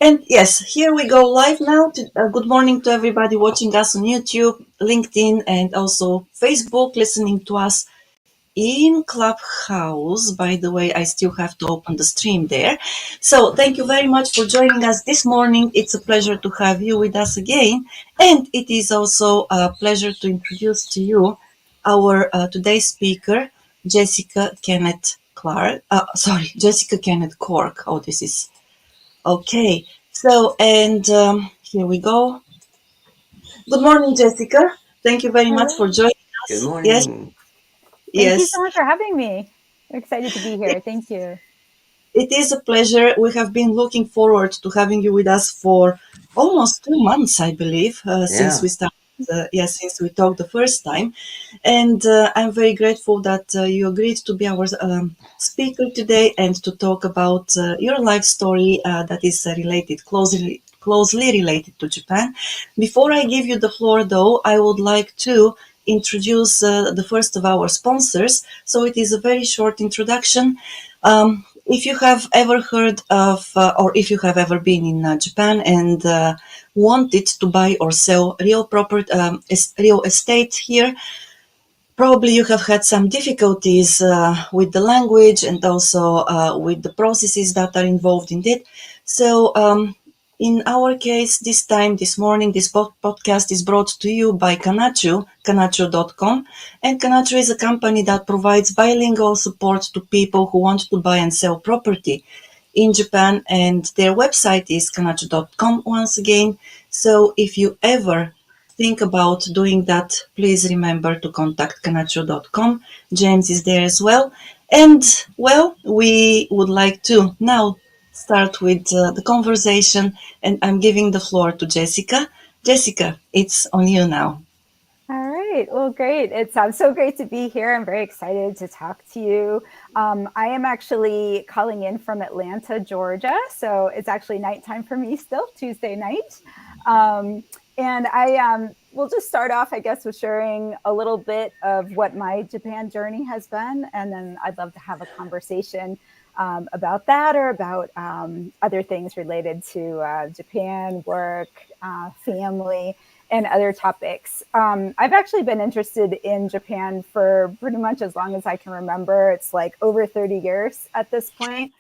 And yes, here we go live now. Good morning to everybody watching us on YouTube, LinkedIn, and also Facebook, listening to us in Clubhouse. By the way, I still have to open the stream there. So thank you very much for joining us this morning. It's a pleasure to have you with us again. And it is also a pleasure to introduce to you our today's speaker, Jessica Kennett Clark. Jessica Kennett Cork. Oh, this is okay. So, and here we go. Good morning, Jessica. Thank you very much for Hello. joining Good us. Yes, morning. Thank you so yes. much for having me. I'm excited to be here. Thank you. It is a pleasure. We have been looking forward to having you with us for almost 2 months, I believe, since Yeah. we started. Since we talked the first time, and I'm very grateful that you agreed to be our speaker today and to talk about your life story that is closely related to Japan. Before I give you the floor, though, I would like to introduce the first of our sponsors. So it is a very short introduction. If you have ever heard of, or if you have ever been in Japan and wanted to buy or sell real property, real estate here, probably you have had some difficulties with the language and also with the processes that are involved in it. So, in our case, this morning, this podcast is brought to you by Kanchu, Kanchu.com. And Kanchu is a company that provides bilingual support to people who want to buy and sell property in Japan. And their website is Kanchu.com once again. So, if you ever think about doing that, please remember to contact Kanchu.com. James is there as well. And well, we would like to now start with the conversation, and I'm giving the floor to Jessica. Jessica, it's on you now. All right. Well, great. It's so great to be here. I'm very excited to talk to you. I am actually calling in from Atlanta, Georgia. So it's actually nighttime for me still, Tuesday night. Um, and I will just start off, I guess, with sharing a little bit of what my Japan journey has been. And then I'd love to have a conversation about that or about other things related to Japan, work, family, and other topics. I've actually been interested in Japan for pretty much as long as I can remember. It's like over 30 years at this point.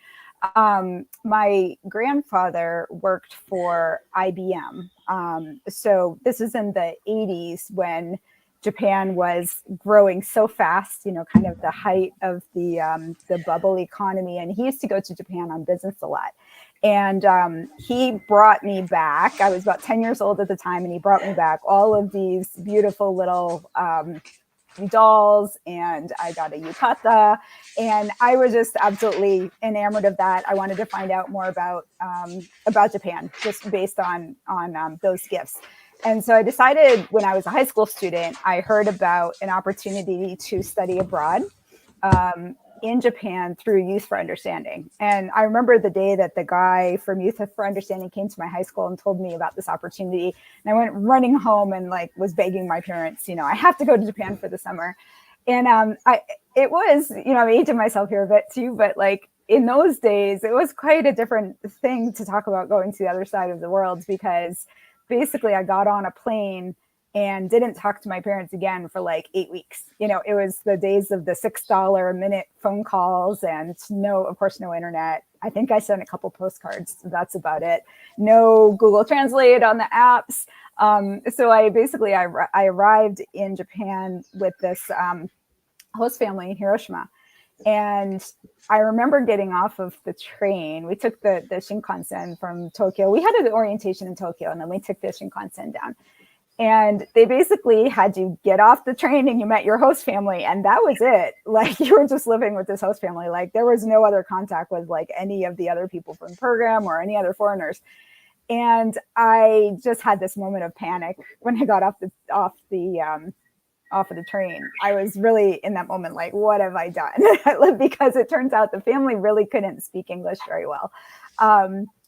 My grandfather worked for IBM. So this is in the 80s when Japan was growing so fast, kind of the height of the bubble economy. And he used to go to Japan on business a lot. And he brought me back. I was about 10 years old at the time, and he brought me back all of these beautiful little dolls, and I got a yukata, and I was just absolutely enamored of that. I wanted to find out more about Japan, just based on those gifts. And so I decided when I was a high school student, I heard about an opportunity to study abroad in Japan through Youth for Understanding. And I remember the day that the guy from Youth for Understanding came to my high school and told me about this opportunity. And I went running home and was begging my parents, I have to go to Japan for the summer. And it was, I'm aging myself here a bit too, but in those days, it was quite a different thing to talk about going to the other side of the world, because basically I got on a plane and didn't talk to my parents again for 8 weeks. It was the days of the $6 a minute phone calls and of course, no internet. I think I sent a couple postcards. That's about it. No Google Translate on the apps. So I arrived in Japan with this host family in Hiroshima. And I remember getting off of the train. We took the Shinkansen from Tokyo. We had an orientation in Tokyo, and then we took the Shinkansen down. And they basically had you get off the train and you met your host family, and that was it. You were just living with this host family. There was no other contact with any of the other people from the program or any other foreigners. And I just had this moment of panic when I got off of the train. I was really in that moment what have I done? Because it turns out the family really couldn't speak English very well.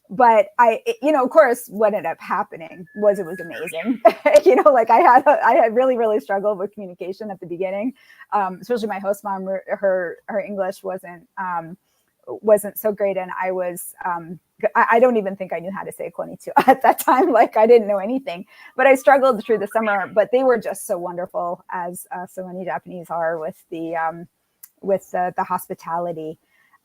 But of course, what ended up happening was it was amazing. I had really, really struggled with communication at the beginning, especially my host mom. Her English wasn't wasn't so great. And I was, I don't even think I knew how to say konnichiwa at that time. Like I didn't know anything, but I struggled through the summer. But they were just so wonderful, as so many Japanese are, with the hospitality.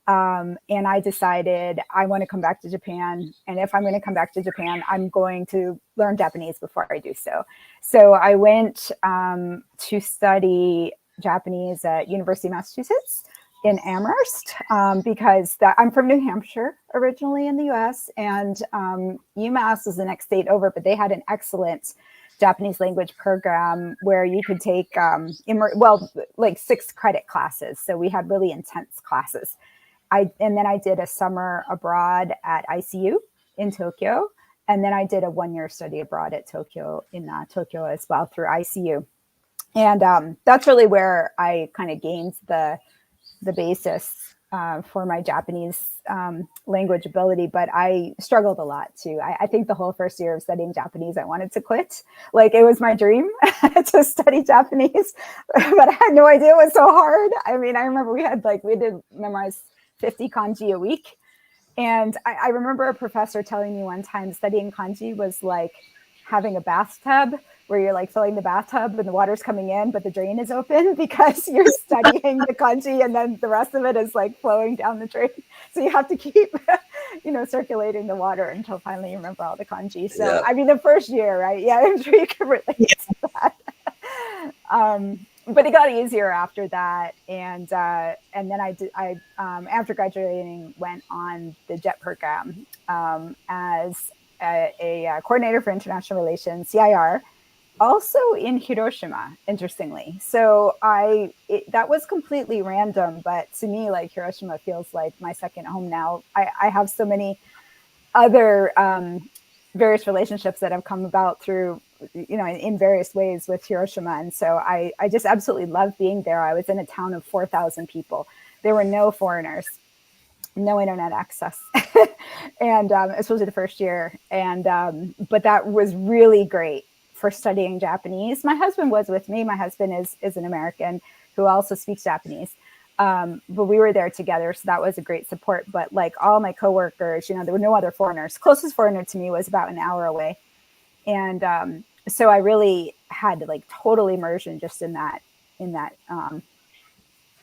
And I decided I want to come back to Japan. And if I'm going to come back to Japan, I'm going to learn Japanese before I do so. So I went to study Japanese at University of Massachusetts in Amherst, because I'm from New Hampshire originally in the US, and UMass was the next state over, but they had an excellent Japanese language program where you could take like 6 credit classes. So we had really intense classes. And then I did a summer abroad at ICU in Tokyo, and then I did a 1-year study abroad at Tokyo as well through ICU. And that's really where I kind of gained the basis for my Japanese language ability. But I struggled a lot too. I think the whole first year of studying Japanese, I wanted to quit. Like it was my dream to study Japanese, but I had no idea it was so hard. I mean, I remember we did memorize 50 kanji a week. And I remember a professor telling me one time studying kanji was like having a bathtub where you're like filling the bathtub and the water's coming in, but the drain is open because you're studying the kanji and then the rest of it is like flowing down the drain. So you have to keep, circulating the water until finally you remember all the kanji. So, yeah. I mean, the first year, right? Yeah, I'm sure you can relate to that. But it got easier after that. And then I after graduating, went on the JET program as a coordinator for international relations, CIR, also in Hiroshima, interestingly. So that was completely random, but to me, like Hiroshima feels like my second home now. I have so many other various relationships that have come about through, in various ways with Hiroshima. And so I just absolutely love being there. I was in a town of 4,000 people. There were no foreigners, no internet access, and especially the first year. And but that was really great for studying Japanese. My husband was with me. My husband is an American who also speaks Japanese. But we were there together, so that was a great support. But like all my coworkers, there were no other foreigners. Closest foreigner to me was about an hour away. And so I really had to like total immersion just in that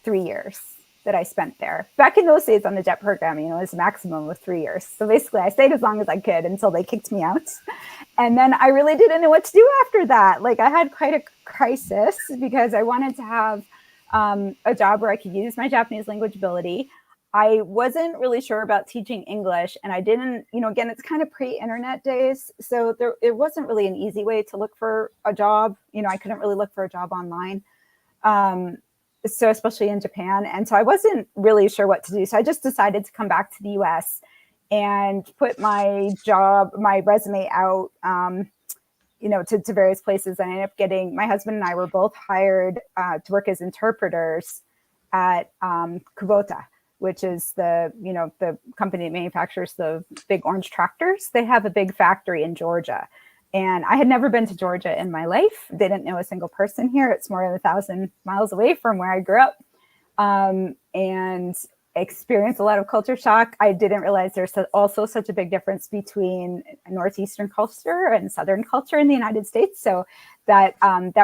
3 years that I spent there. Back in those days on the JET program, it was a maximum of 3 years. So basically I stayed as long as I could until they kicked me out. And then I really didn't know what to do after that. Like I had quite a crisis because I wanted to have a job where I could use my Japanese language ability. I wasn't really sure about teaching English, and I didn't, again, it's kind of pre-internet days. So it wasn't really an easy way to look for a job. I couldn't really look for a job online. So especially in Japan. And so I wasn't really sure what to do. So I just decided to come back to the US and put my resume out, to various places. And I ended up getting, my husband and I were both hired to work as interpreters at Kubota, which is the company that manufactures the big orange tractors. They have a big factory in Georgia. And I had never been to Georgia in my life. Didn't know a single person here. It's more than 1,000 miles away from where I grew up. And experienced a lot of culture shock. I didn't realize there's also such a big difference between Northeastern culture and Southern culture in the United States. So that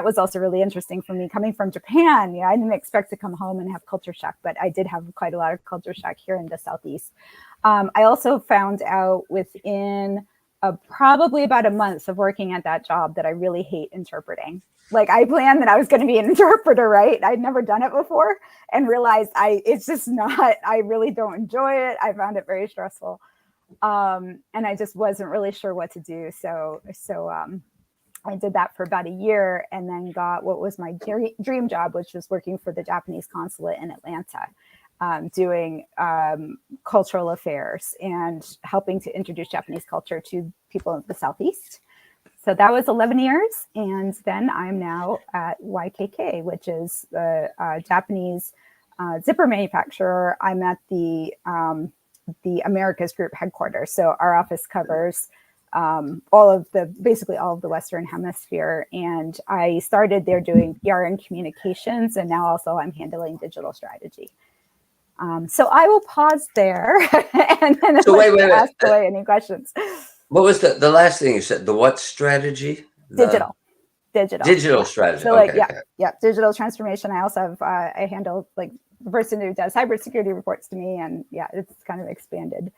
was also really interesting for me coming from Japan. I didn't expect to come home and have culture shock, but I did have quite a lot of culture shock here in the Southeast. I also found out within probably about a month of working at that job that I really hate interpreting. Like I planned that I was going to be an interpreter, right? I'd never done it before and realized it's just not, I really don't enjoy it. I found it very stressful. And I just wasn't really sure what to do. So I did that for about a year and then got what was my dream job, which was working for the Japanese consulate in Atlanta, doing cultural affairs and helping to introduce Japanese culture to people in the Southeast. So that was 11 years. And then I'm now at YKK, which is the Japanese zipper manufacturer. I'm at the Americas Group headquarters. So our office covers basically all of the Western Hemisphere. And I started there doing PR and communications. And now also I'm handling digital strategy. So I will pause there and then So let wait, you wait, wait. ask away any questions. What was the last thing you said? The what strategy? The Digital. Digital. digital Yeah. strategy. So like, Okay. yeah, digital transformation. I also have, I handle like the person who does cybersecurity reports to me, and yeah, it's kind of expanded.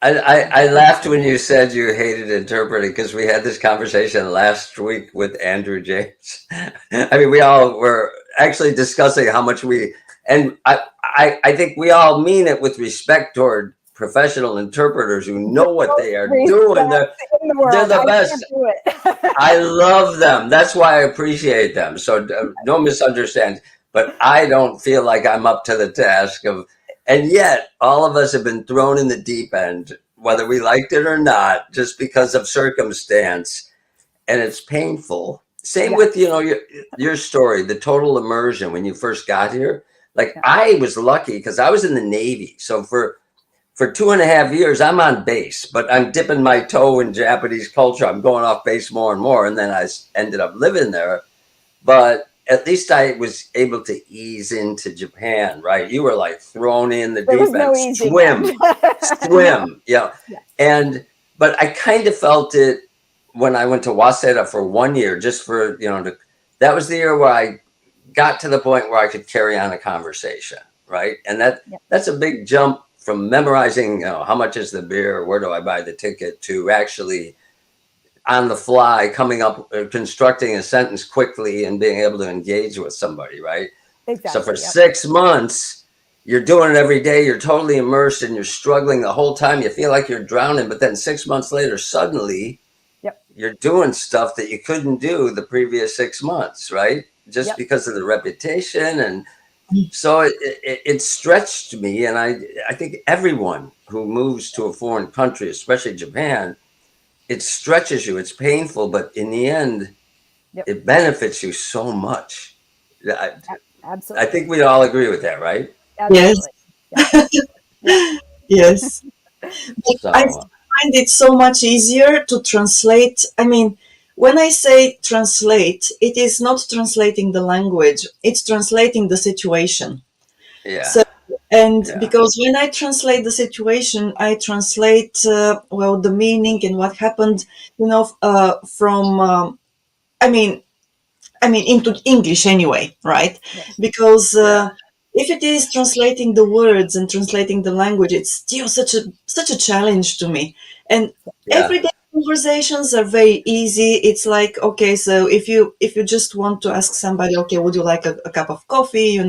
I laughed when you said you hated interpreting because we had this conversation last week with Andrew James. I mean, we all were actually discussing how much and I think we all mean it with respect toward professional interpreters who know what they are doing. In the They're world. the I best. can't do it. I love them. That's why I appreciate them. So no misunderstand. But I don't feel like I'm up to the task of, and yet all of us have been thrown in the deep end, whether we liked it or not, just because of circumstance, and it's painful. Same Yeah. with your story, the total immersion when you first got here. Like Yeah. I was lucky because I was in the Navy, so for 2.5 years, I'm on base, but I'm dipping my toe in Japanese culture. I'm going off base more and more. And then I ended up living there. But at least I was able to ease into Japan, right? You were like thrown in the There was deep end, no easing in. No. swim. Yeah. Yeah. But I kind of felt it when I went to Waseda for 1 year, just for, that was the year where I got to the point where I could carry on a conversation, right? And Yeah. that's a big jump from memorizing, how much is the beer, where do I buy the ticket, to actually on the fly coming up, constructing a sentence quickly and being able to engage with somebody, right? So for Exactly. Yep. 6 months, you're doing it every day. You're totally immersed and you're struggling the whole time. You feel like you're drowning, but then 6 months later, suddenly Yep. you're doing stuff that you couldn't do the previous 6 months, right? Just Yep. because of the reputation. And so it stretched me. And I think everyone who moves to a foreign country, especially Japan, it stretches you. It's painful, but in the end, Yep. it benefits you so much. I Absolutely. think we all agree with that, right? Yes. Absolutely. Yep. Yep. Yes. But I So find it so much easier to translate. I mean, when I say translate, it is not translating the language, it's translating the situation. yeah, So, and yeah, because when I translate the situation, I translate, well, the meaning and what happened, from, I mean, into English anyway, right? Yes. Because yeah, if it is translating the words and translating the language, it's still such a challenge to me. And yeah, everyday conversations are very easy. It's like, okay, so if you just want to ask somebody, okay, would you like a cup of coffee,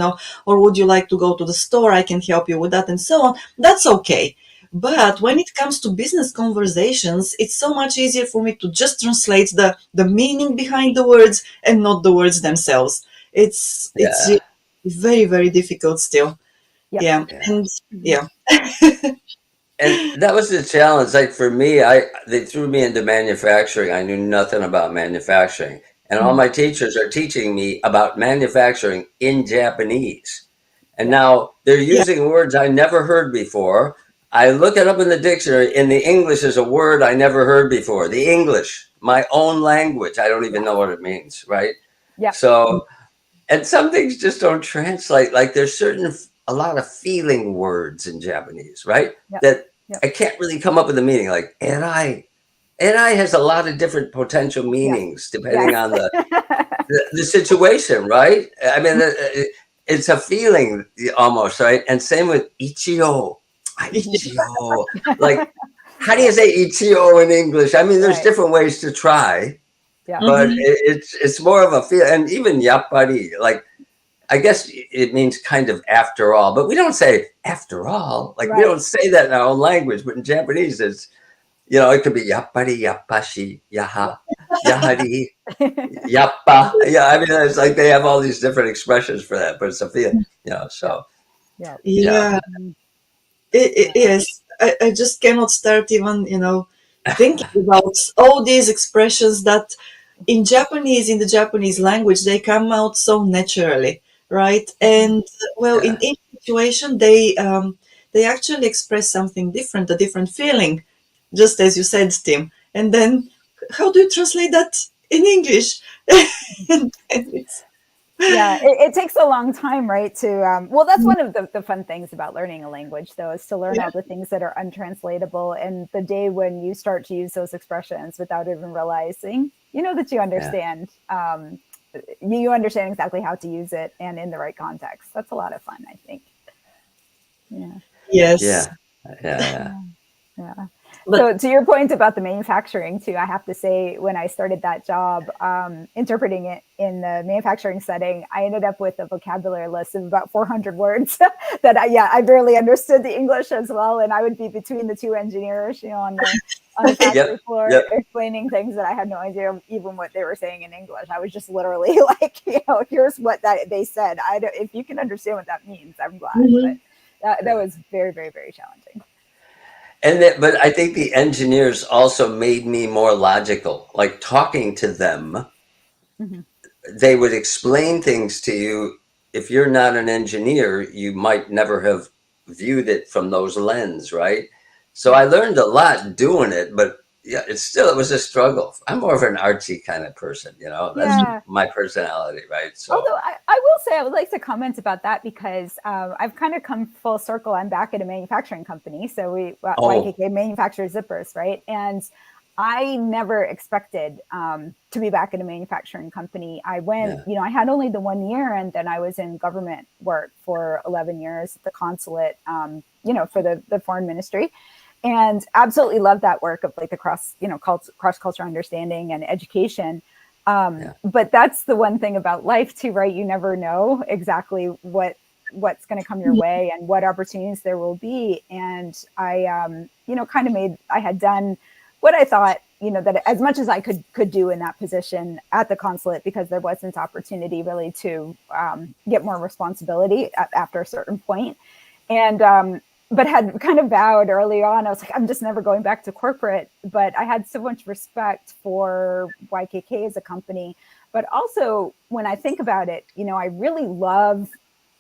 or would you like to go to the store? I can help you with that, and so on. That's okay. But when it comes to business conversations, it's so much easier for me to just translate the meaning behind the words and not the words themselves. It's yeah, very, very difficult still. Yep. Yeah. yeah. And Mhm. yeah. And that was the challenge. Like for me, they threw me into manufacturing. I knew nothing about manufacturing, and all Mhm. my teachers are teaching me about manufacturing in Japanese. And Yep. now they're Yeah. using words I never heard before. I look it up in the dictionary, and the English is a word I never heard before. The English, my own language, I don't even Yeah. know what it means, right? Yep. So, and some things just don't translate. Like there's a lot of feeling words in Japanese, right? Yep. That Yep. I can't really come up with a meaning. Like erai, erai has a lot of different potential Yes. meanings depending Yes. on the situation, right? I mean, it's a feeling almost, right? And same with ichio. Ah, Mhm. ichio. Like, how do you Yep. say ichio in English? I mean, there's Right. different ways to try, Yep. but Mhm. it's more of a feel. And even yappari, like, I guess it means kind of after all, but we don't say after all. Like, we Right. don't say that in our own language, but in Japanese, it could be yappari, yappashi, yaha, Yep. yahari, yappa. Yeah, I mean, it's like they have all these different expressions for that, but it's a feel, Yep. so Yep. yeah, Yeah. Mhm. It Yeah. is. I just cannot start even, thinking about all these expressions that in the Japanese language, they come out so naturally, right? Mhm. And well, in yeah, each situation, they actually express something different, a different feeling, just as you said, Tim. And then, how do you translate that in English? And it's Yeah, it takes a long time, right? To well, that's one of the fun things about learning a language, though, is to learn Yeah. all the things that are untranslatable. And the day when you start to use those expressions without even realizing, you know, that you Yeah. understand, you understand exactly how to use it and in the right context. That's a lot of fun, I think. Yeah. Yes. Yeah. Yeah. Yeah. But So to your point about the manufacturing too, I have to say when I started that job, interpreting it in the manufacturing setting, I ended up with a vocabulary list of about 400 words that I barely understood the English as well. And I would be between the two engineers, you know, on the Yep. factory floor Yep. explaining things that I had no idea even what they were saying in English. I was just literally like, you know, here's what that they said. I don't, if you can understand what that means, I'm glad. But mhm. that Yeah. was very, very, very challenging. And that, but I think the engineers also made me more logical. Like talking to them, Mhm. they would explain things to you. If you're not an engineer, you might never have viewed it from those lens, right? So I Right. learned a lot doing it, but yeah, it was a struggle. I'm more of an artsy kind of person, you know. That's Yeah. my personality, right? So Although I will say I would like to comment about that because I've kind of come full circle. I'm back at a manufacturing company. So oh YKK manufactures zippers, right? And I never expected to be back at a manufacturing company. I went, yeah, you know, I had only the 1 year and then I was in government work for 11 years at the consulate, you know, for the foreign ministry. And absolutely love that work of like the cross, you know, cross cultural understanding and education. yeah, But that's the one thing about life too, right? You never know exactly what's going to come your way and what opportunities there will be. And I, you know, kind of I had done what I thought, you know, that as much as I could do in that position at the consulate, because there wasn't opportunity really to get more responsibility after a certain point. And but had kind of vowed early on, I was like, I'm just never going back to corporate. But I had so much respect for YKK as a company. But also, when I think about it, you know, I really love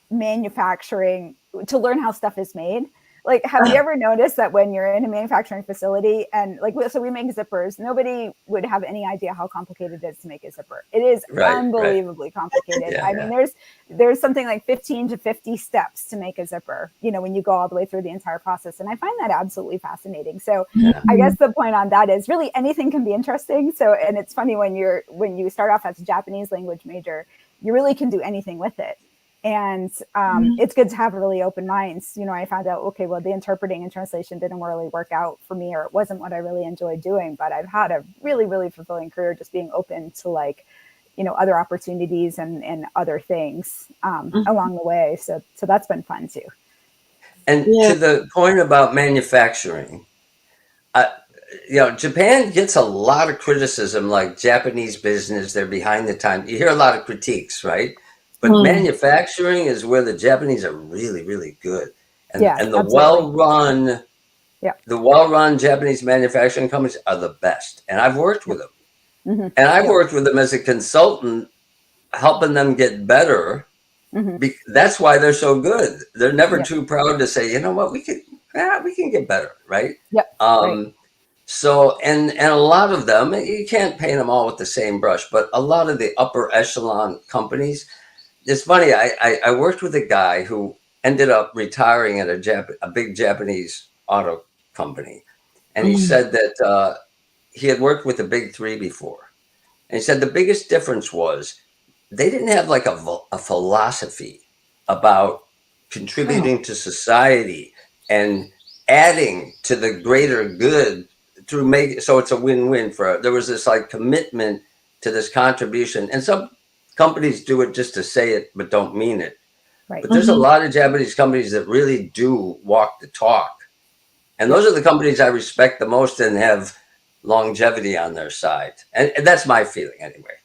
manufacturing to learn how stuff is made. Like, have you ever noticed that when you're in a manufacturing facility and like, so we make zippers, nobody would have any idea how complicated it is to make a zipper. It is right, right, unbelievably complicated. yeah, I mean, yeah, there's something like 15 to 50 steps to make a zipper, you know, when you go all the way through the entire process. And I find that absolutely fascinating. So yeah, I guess the point on that is really anything can be interesting. So, and it's funny when you start off as a Japanese language major, you really can do anything with it. And it's good to have really open minds. You know, I found out, okay, well, the interpreting and translation didn't really work out for me, or it wasn't what I really enjoyed doing. But I've had a really, really fulfilling career just being open to like, you know, other opportunities and other things along the way. So that's been fun too. and Yeah. to the point about manufacturing, I, you know, Japan gets a lot of criticism, like Japanese business, they're behind the time. You hear a lot of critiques, right? But Mm. manufacturing is where the Japanese are really, really good. And Yeah, and absolutely. Yeah. the well-run Japanese manufacturing companies are the best. And I've worked with Yep. them. Mm-hmm. And I've Yep. worked with them as a consultant, helping them get better. Mm-hmm. That's why they're so good. They're never Yep. too proud to say, you know what, we can get better, right? Yep. Right. Um, so, and a lot of them, you can't paint them all with the same brush, but a lot of the upper echelon companies, it's funny. I worked with a guy who ended up retiring at a big Japanese auto company, and he Mm. said that he had worked with the big three before, and he said the biggest difference was they didn't have like a philosophy about Oh. contributing to society and adding to the greater good through make so it's a win-win for there was this like commitment to this contribution, and some companies do it just to say it but don't mean it, Right. but there's a Mhm. lot of Japanese companies that really do walk the talk, and those Yep. are the companies I respect the most and have longevity on their side, and that's my feeling anyway.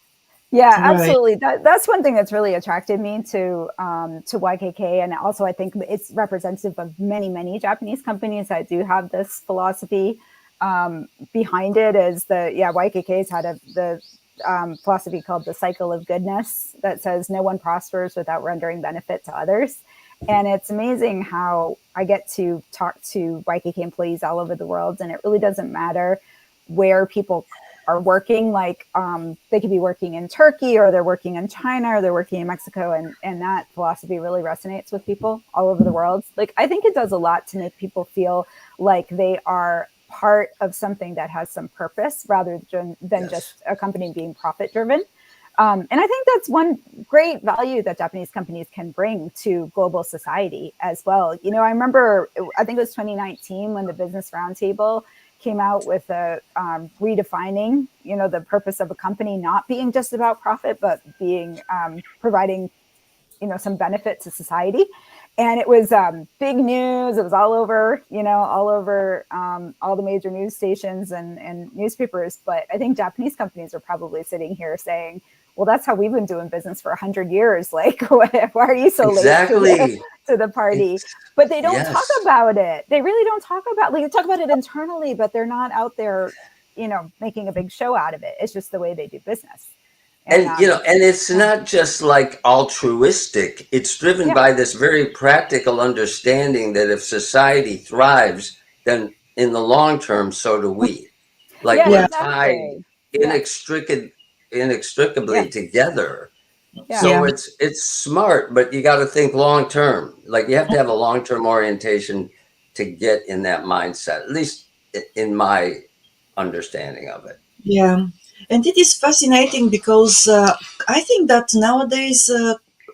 Yeah, Right. absolutely. That's one thing that's really attracted me to YKK, and also I think it's representative of many many Japanese companies that do have this philosophy behind it. Is the YKK's had the philosophy called the cycle of goodness that says no one prospers without rendering benefit to others. And it's amazing how I get to talk to YKK employees all over the world, and it really doesn't matter where people are working, like they could be working in Turkey, or they're working in China, or they're working in Mexico, and that philosophy really resonates with people all over the world. Like, I think it does a lot to make people feel like they are part of something that has some purpose, rather than just a company being profit driven. And I think that's one great value that Japanese companies can bring to global society as well. You know, I remember, I think it was 2019 when the Business Roundtable came out with a redefining, you know, the purpose of a company not being just about profit, but being providing, you know, some benefit to society. And it was big news. It was all over, you know, all over all the major news stations and newspapers. But I think Japanese companies are probably sitting here saying, well, that's how we've been doing business for 100 years. Like, why are you so late to the party? But they don't talk about it. They really don't talk about, like, they talk about it internally, but they're not out there, you know, making a big show out of it. It's just the way they do business. And you know, and it's not just like altruistic. It's driven by this very practical understanding that if society thrives, then in the long term, so do we. Like, we're tied inextricably together. So it's smart, but you got to think long term. Like, you have to have a long term orientation to get in that mindset, at least in my understanding of it. Yeah. And it is fascinating because I think that nowadays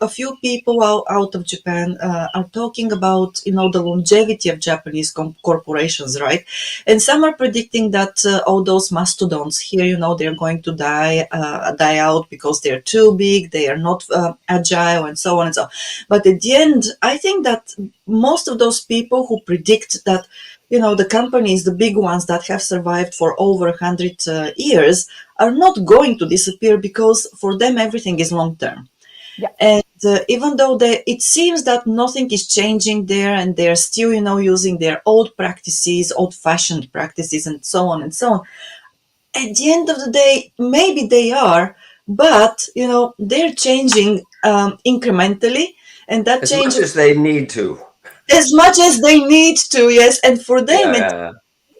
a few people out of Japan are talking about, you know, the longevity of Japanese corporations, right? And some are predicting that all those mastodons here, you know, they're going to die out because they're too big, they are not agile, and so on and so on. But at the end, I think that most of those people who predict that, you know, the companies, the big ones that have survived for over 100 years, are not going to disappear because for them everything is long term. Yeah. And even though it seems that nothing is changing there, and they're still, you know, using their old practices, old-fashioned practices, and so on and so on. At the end of the day, maybe they are, but, you know, they're changing incrementally, and that as change much as they need to. As much as they need to, yes. And for them,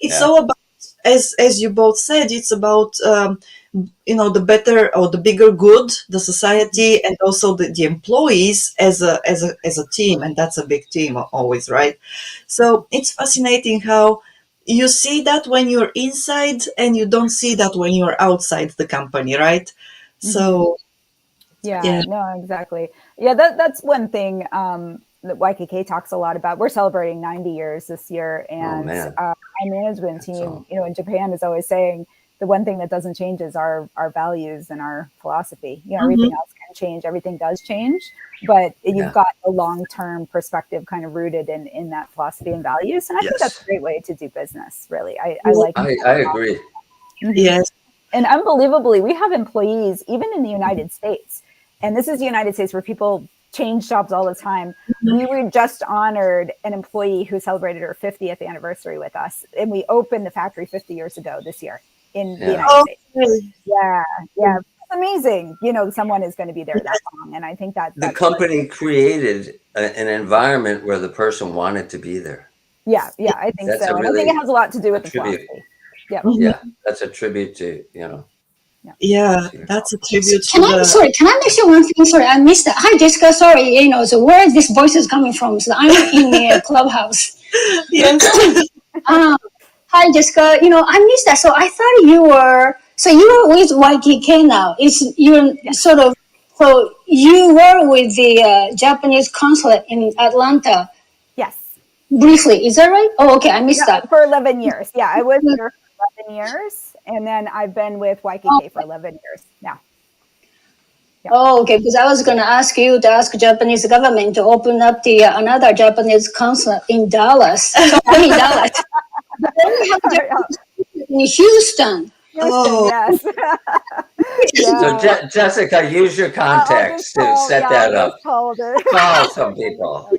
it's all about, as you both said, it's about you know, the better or the bigger good, the society, and also the employees as a team, and that's a big team always, right? So it's fascinating how you see that when you're inside, and you don't see that when you're outside the company, right? So no, exactly. Yeah, that's one thing that YKK talks a lot about. We're celebrating 90 years this year, and our management team, you know, in Japan is always saying the one thing that doesn't change is our values and our philosophy. You know, everything else can change, everything does change, but you've got a long-term perspective kind of rooted in that philosophy and values. And I think that's a great way to do business, really. I agree. Yes. And unbelievably, we have employees, even in the United States, and this is the United States where people change jobs all the time. We were just honored an employee who celebrated her 50th anniversary with us, and we opened the factory 50 years ago this year in the United States. Really? Yeah. It's amazing. You know, someone is going to be there that long, and I think that the company created an environment where the person wanted to be there. Yeah, I think so. And I think it has a lot to do with the philosophy. Yeah, that's a tribute to, you know. Yeah, that's a tribute. Can I mention one thing? Sorry, I missed that. Hi, Jessica. Sorry, you know, so where is this voices coming from? So I'm in the clubhouse. Yes. Hi, Jessica. You know, I missed that. So I thought you were with YKK now. You're sort of, so you were with the Japanese consulate in Atlanta. Yes. Briefly, is that right? Oh, okay, I missed that. For 11 years. Yeah, I was there for 11 years. And then I've been with YKK for 11 years now. Yeah. Oh, okay. Because I was going to ask you to ask Japanese government to open up the another Japanese consulate in Dallas. Sorry, Dallas. But then we have Japanese in Houston. Yes. So Jessica, use your contacts to set that up. Call some people.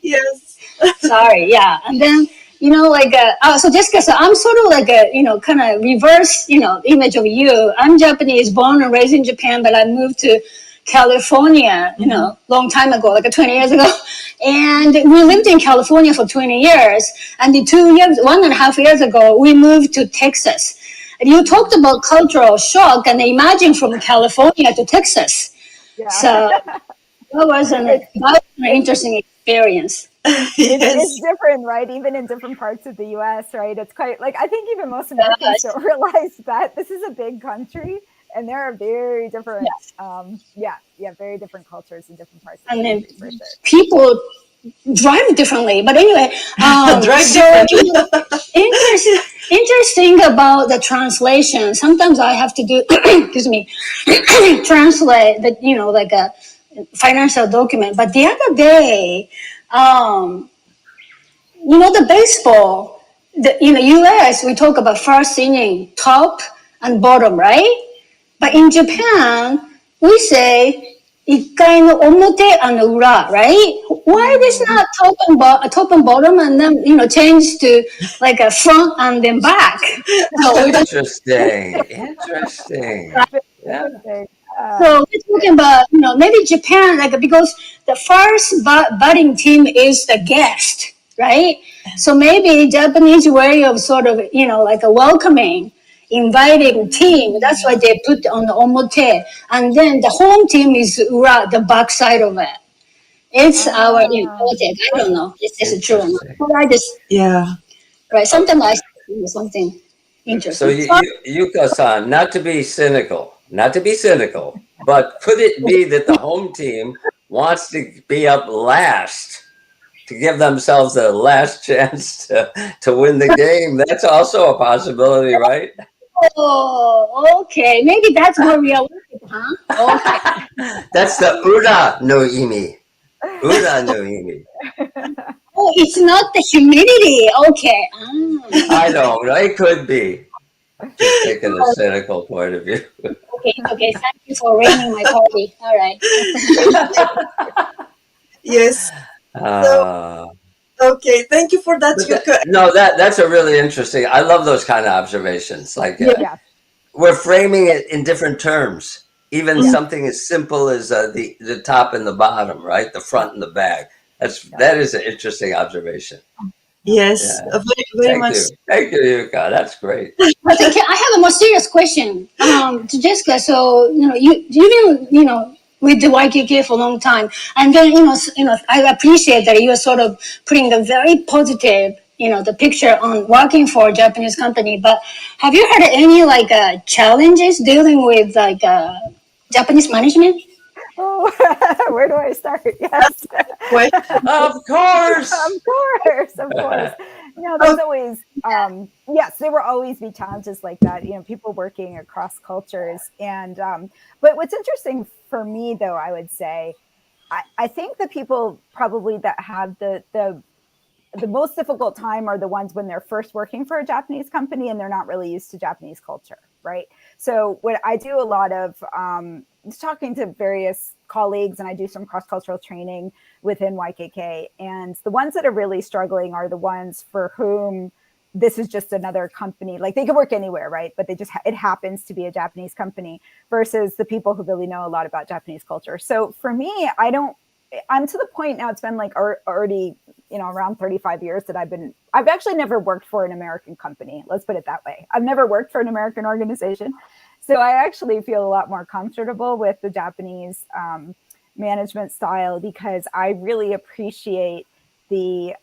Yes. Sorry, yeah. And then, you know, like, so Jessica, so I'm sort of like a, you know, kind of reverse, you know, image of you. I'm Japanese, born and raised in Japan, but I moved to California, you know, long time ago, like 20 years ago. And we lived in California for 20 years. And 1.5 years ago, we moved to Texas. You talked about cultural shock, and imagine from California to Texas. Yeah. So that was an interesting experience. It's different, right? Even in different parts of the US, right? It's quite like, I think even most Americans don't realize that this is a big country and there are very different, very different cultures in different parts of the country, for sure. People drive differently, but anyway, interesting about the translation. Sometimes I have to do, excuse me, translate that, like a financial document. But the other day, the baseball, US, we talk about first inning, top and bottom, right? But in Japan, we say 1回の表 and 裏, right? Why is not top and bottom and then, change to like a front and then back? Interesting. Yeah. So we're talking about, maybe Japan, like, because the first batting team is the guest, right? So maybe Japanese way of sort of, like a welcoming, inviting team. That's why they put on the omote. And then the home team is ura, the back side of it. It's our politics. I don't know. Is true or not? But I just, right. Something like something interesting. So Yuka-san, not to be cynical, but could it be that the home team wants to be up last to give themselves the last chance to win the game? That's also a possibility, right? Oh, okay. Maybe that's more realistic, huh? Okay. That's the ura no imi. Ura no imi. Oh, it's not the humidity. Okay. I know. It could be. Just taking a cynical point of view. Okay. Thank you for raining my party. All right. Yes. Okay, thank you for that. That's a really interesting. I love those kind of observations. Like we're framing it in different terms. Even something as simple as the top and the bottom, right? The front and the back. That is an interesting observation. Yes, very much. Thank you, Yuka. That's great. I have a more serious question to Jessica. So you've been with the YKK for a long time, and then I appreciate that you are sort of putting the very positive the picture on working for a Japanese company. But have you had any challenges dealing with Japanese management? Oh, where do I start? Yes. Of course. No, there's always, yes, there will always be challenges like that, people working across cultures. And, but what's interesting for me, though, I would say, I think the people probably that have the most difficult time are the ones when they're first working for a Japanese company and they're not really used to Japanese culture, right? So what I do a lot of talking to various colleagues, and I do some cross-cultural training within YKK. And the ones that are really struggling are the ones for whom this is just another company. Like they could work anywhere, right? But they just it happens to be a Japanese company versus the people who really know a lot about Japanese culture. So for me, I'm to the point now, it's been like already, around 35 years that I've actually never worked for an American company. Let's put it that way. I've never worked for an American organization. So I actually feel a lot more comfortable with the Japanese management style because I really appreciate the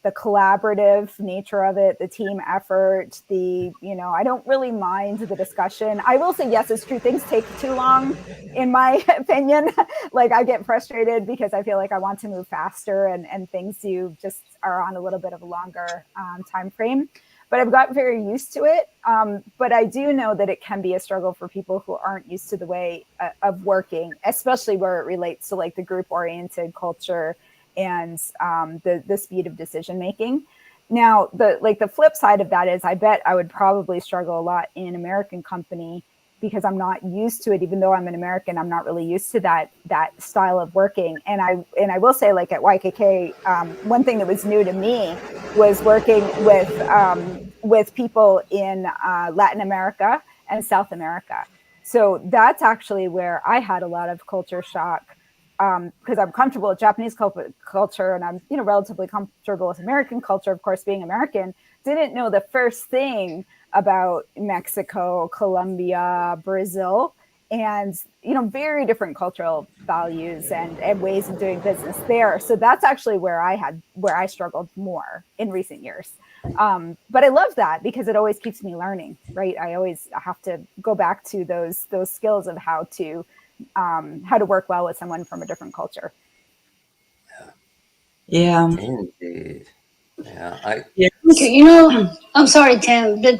collaborative nature of it, the team effort, I don't really mind the discussion. I will say, yes, it's true. Things take too long, in my opinion. Like I get frustrated because I feel like I want to move faster and things just are on a little bit of a longer time frame. But I've got very used to it. But I do know that it can be a struggle for people who aren't used to the way of working, especially where it relates to like the group-oriented culture and the speed of decision making. Now, the flip side of that is I bet I would probably struggle a lot in an American company because I'm not used to it. Even though I'm an American, I'm not really used to that style of working. And I will say, like at YKK, one thing that was new to me was working with people in Latin America and South America. So that's actually where I had a lot of culture shock. Because I'm comfortable with Japanese culture and I'm, relatively comfortable with American culture, of course, being American, didn't know the first thing about Mexico, Colombia, Brazil, and very different cultural values and ways of doing business there. So that's actually where I struggled more in recent years. But I love that because it always keeps me learning, right? I always have to go back to those skills of how to work well with someone from a different culture. Yeah. Indeed. Yeah. Yeah. Okay, I'm sorry, Tim, but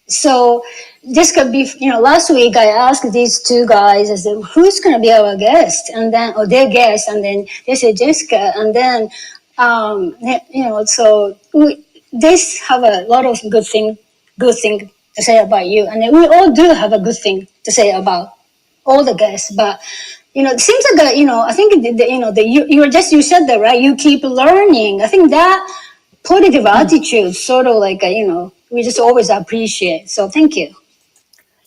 so this could be, last week I asked these two guys, I said, who's going to be our guest? And then, or their guest, and then they said Jessica, and then, so they have a lot of good thing to say about you, and then we all do have a good thing to say about all the guests, but it seems like I think you said that, right? You keep learning. I think that positive attitude sort of we just always appreciate. So thank you.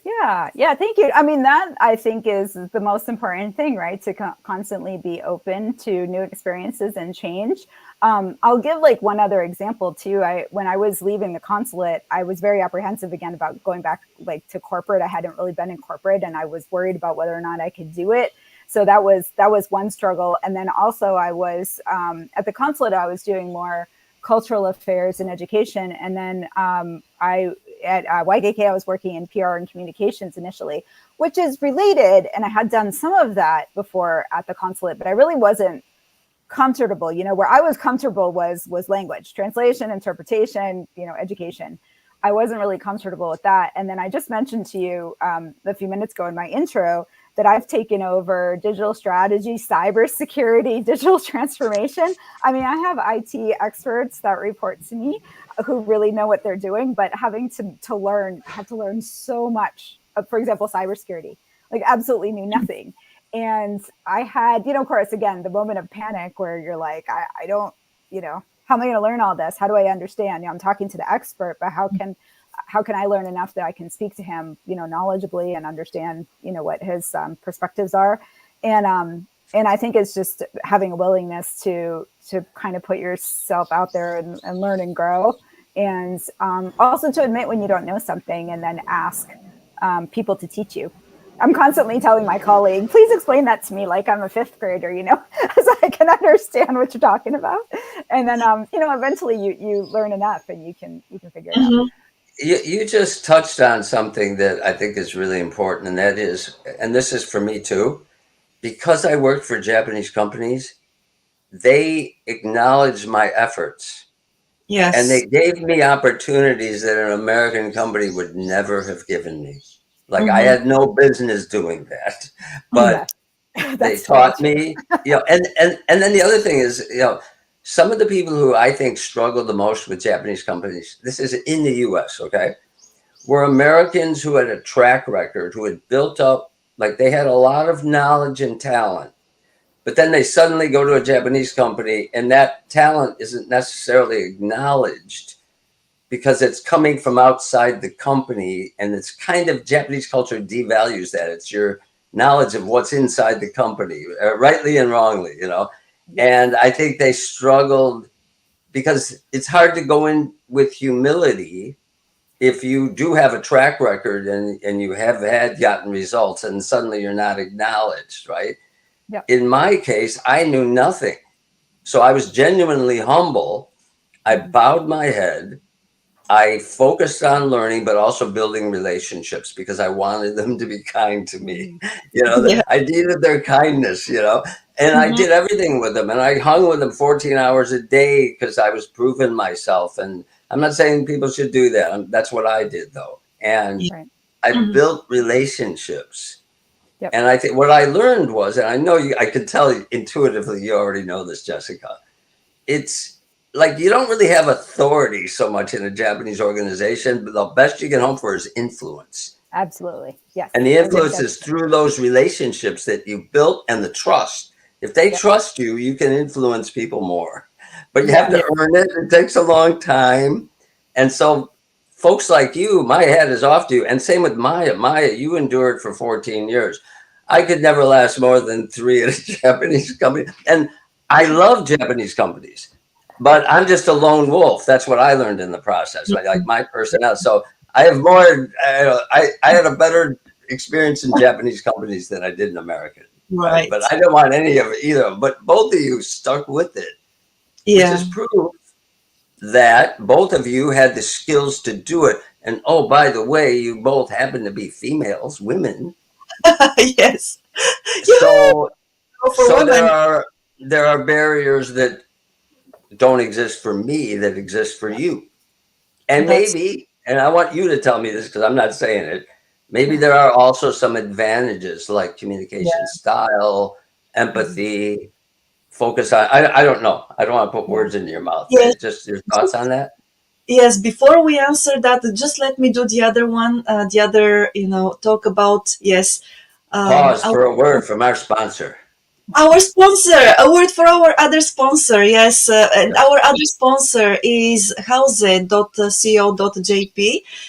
Yeah, thank you. I mean, that I think is the most important thing, right? To constantly be open to new experiences and change. I'll give one other example too. When I was leaving the consulate, I was very apprehensive again about going back to corporate. I hadn't really been in corporate, and I was worried about whether or not I could do it. So that was one struggle. And then also I was at the consulate, I was doing more cultural affairs and education. And then at YKK, I was working in PR and communications initially, which is related. And I had done some of that before at the consulate, but I really wasn't comfortable. Where I was comfortable was language, translation, interpretation, education. I wasn't really comfortable with that. And then I just mentioned to you a few minutes ago in my intro that I've taken over digital strategy, cybersecurity, digital transformation. I mean, I have IT experts that report to me who really know what they're doing, but having to learn so much, for example, cybersecurity, absolutely knew nothing. And I had, of course, again, the moment of panic where you're like, I don't, how am I going to learn all this? How do I understand? I'm talking to the expert, but how can I learn enough that I can speak to him, knowledgeably and understand, what his perspectives are. And I think it's just having a willingness to kind of put yourself out there and learn and grow. And also to admit when you don't know something and then ask people to teach you. I'm constantly telling my colleague, please explain that to me like I'm a fifth grader, so I can understand what you're talking about. And then, eventually you learn enough and you can figure it out. You just touched on something that I think is really important, and that is, and this is for me too, because I worked for Japanese companies, they acknowledged my efforts. Yes. And they gave me opportunities that an American company would never have given me. I had no business doing that, but they taught me, and then the other thing is, some of the people who I think struggle the most with Japanese companies, this is in the US, okay, were Americans who had a track record, who had built up, they had a lot of knowledge and talent, but then they suddenly go to a Japanese company and that talent isn't necessarily acknowledged because it's coming from outside the company, and it's kind of Japanese culture devalues that. It's your knowledge of what's inside the company, rightly and wrongly, And I think they struggled because it's hard to go in with humility if you do have a track record and you have gotten results and suddenly you're not acknowledged, right? Yep. In my case, I knew nothing. So I was genuinely humble. I bowed my head. I focused on learning, but also building relationships because I wanted them to be kind to me. I needed their kindness, and I did everything with them. And I hung with them 14 hours a day because I was proving myself. And I'm not saying people should do that. That's what I did, though. And I built relationships. Yep. And I think what I learned was, and I know I could tell intuitively, you already know this, Jessica, it's, you don't really have authority so much in a Japanese organization, but the best you can hope for is influence. Absolutely. Yes. And the influence is through those relationships that you built and the trust. If they trust you, you can influence people more. But you have to earn it. It takes a long time. And so folks like you, my hat is off to you. And same with Maya. Maya, you endured for 14 years. I could never last more than 3 at a Japanese company. And I love Japanese companies. but I'm just a lone wolf. That's what I learned in the process. Like my personality. So I have more. I had a better experience in Japanese companies than I did in American. Right? Right. But I don't want any of it either. But both of you stuck with it, which Yeah. is proof that both of you had the skills to do it. And oh, by the way, you both happen to be females, women. Yes. Yeah. So For so women. there are barriers that don't exist for me that exist for you. And That's maybe, and I want you to tell me this because I'm not saying it, maybe there are also some advantages like communication yeah. style, Mhm. empathy, focus on, I don't know. I don't want to put Yeah. words into your mouth. Yes. Just your thoughts on that. Yes, before we answer that, just let me do the other one. The other, talk about, yes, Pause our, for a word from our sponsor. our sponsor, a word for our other sponsor. Yes, and our other sponsor is house.co.jp.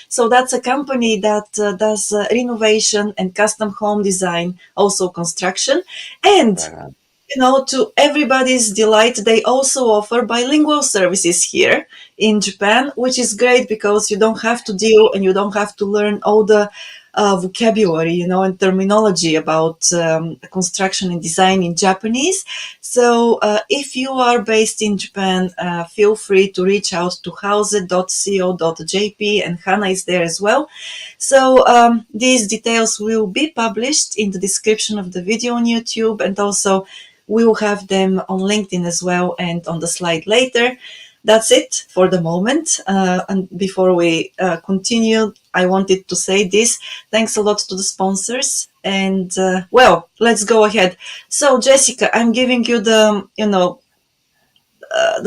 So that's a company that does renovation and custom home design, also construction. And Right on. to everybody's delight, they also offer bilingual services here in Japan, which is great because you don't have to deal and you don't have to learn all the vocabulary, and terminology about construction and design in Japanese. So if you are based in Japan, feel free to reach out to house.co.jp, and Hannah is there as well. So these details will be published in the description of the video on YouTube, and also we will have them on LinkedIn as well and on the slide later. That's it for the moment. And before we continue, I wanted to say this. Thanks a lot to the sponsors. And well, let's go ahead. So, Jessica, I'm giving you the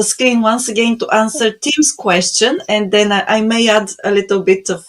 screen once again to answer Tim's question, and then I may add a little bit of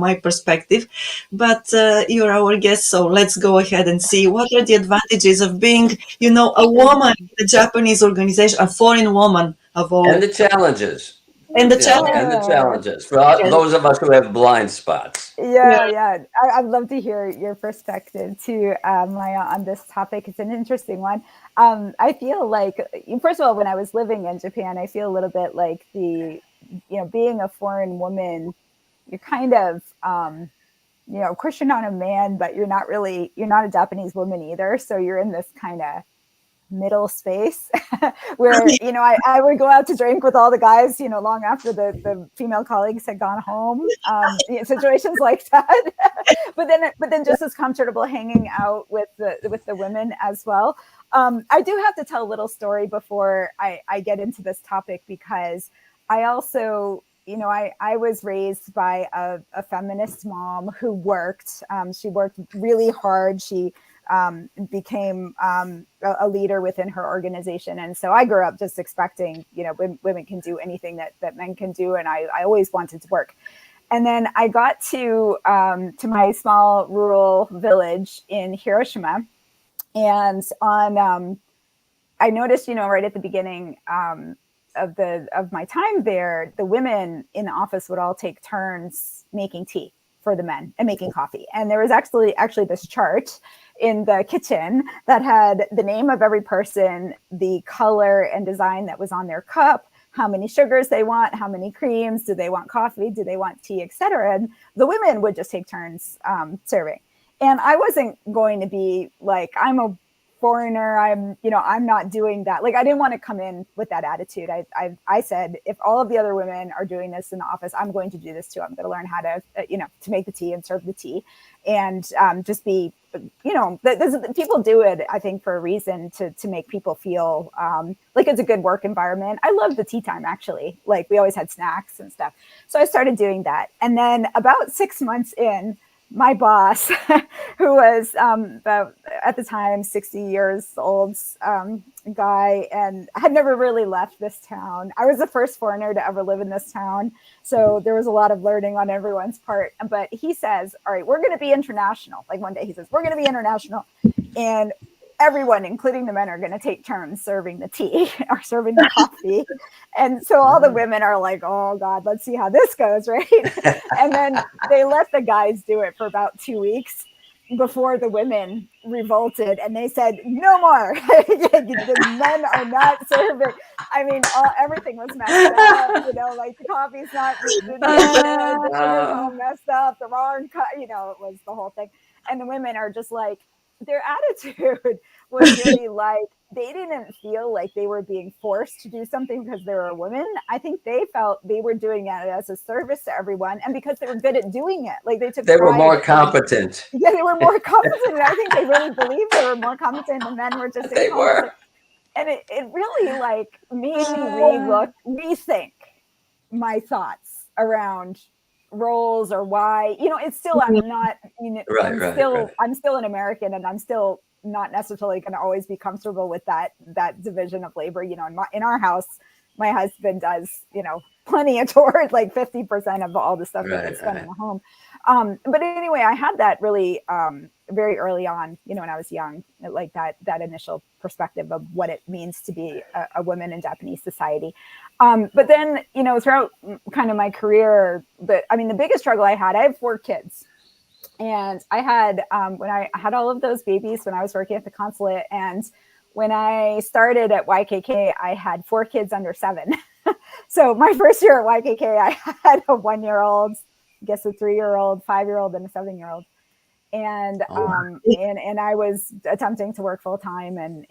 my perspective. But you're our guest, so let's go ahead and see what are the advantages of being, a woman in a Japanese organization, a foreign woman of And all, the challenges, and the and the challenge. challenges for Yes, those of us who have blind spots. Yeah, yeah, yeah. I'd love to hear your perspective too, Maya, on this topic. It's an interesting one. I feel like, first of all, when I was living in Japan, I feel a little bit like being a foreign woman, you're kind of, of course you're not a man, but you're not a Japanese woman either. So you're in this kind of middle space where I would go out to drink with all the guys long after the female colleagues had gone home, situations like that. but then just as comfortable hanging out with the women as well. I do have to tell a little story before I get into this topic, because I also I was raised by a feminist mom who worked. She worked really hard. She became a leader within her organization. And so I grew up just expecting, women can do anything that men can do. And I always wanted to work. And then I got to my small rural village in Hiroshima. And I noticed, right at the beginning of my time there, the women in the office would all take turns making tea for the men and making coffee. And there was actually this chart in the kitchen that had the name of every person, the color and design that was on their cup, how many sugars they want, how many creams, do they want coffee, do they want tea, etc. And the women would just take turns serving. And I wasn't going to be like, I'm a foreigner, I'm not doing that. Like, I didn't want to come in with that attitude. I said, if all of the other women are doing this in the office, I'm going to do this too. I'm going to learn how to, to make the tea and serve the tea, and just be, people do it, I think, for a reason to make people feel like it's a good work environment. I love the tea time, actually. Like, we always had snacks and stuff. So I started doing that. And then about 6 months in, my boss, who was about, at the time, 60 years old guy, and had never really left this town. I was the first foreigner to ever live in this town. So there was a lot of learning on everyone's part. But he says, all right, we're going to be international. Like, one day he says, we're going to be international. And everyone, including the men, are going to take turns serving the tea or serving the coffee. And so all the women are like, oh God, let's see how this goes, right? And then they let the guys do it for about 2 weeks. before the women revolted and they said no more. The men are not serving. I mean, everything was messed up, like the coffee's not good, the sugar's all messed up, the wrong it was the whole thing. And the women are just like, their attitude was really like, they didn't feel like they were being forced to do something because they were women. I think they felt they were doing it as a service to everyone, and because they were good at doing it. Like they were more competent. Yeah, they were more competent. I think they really believed they were more competent. The men were just incompetent. And it really like made me rethink my thoughts around roles or why. It's still, I'm not. I'm still an American, and I'm still not necessarily going to always be comfortable with that division of labor. In our house, my husband does, plenty of chores, like 50% of all the stuff that gets done in the home. But anyway, I had that really very early on, when I was young, like that initial perspective of what it means to be a woman in Japanese society. But then, throughout kind of my career, the biggest struggle I have 4 kids. And I had, when I had all of those babies when I was working at the consulate, and when I started at YKK, I had 4 kids under 7. So my first year at YKK, I had a 1-year-old, I guess a 3-year-old, 5-year-old, and a 7-year-old. And and I was attempting to work full time, and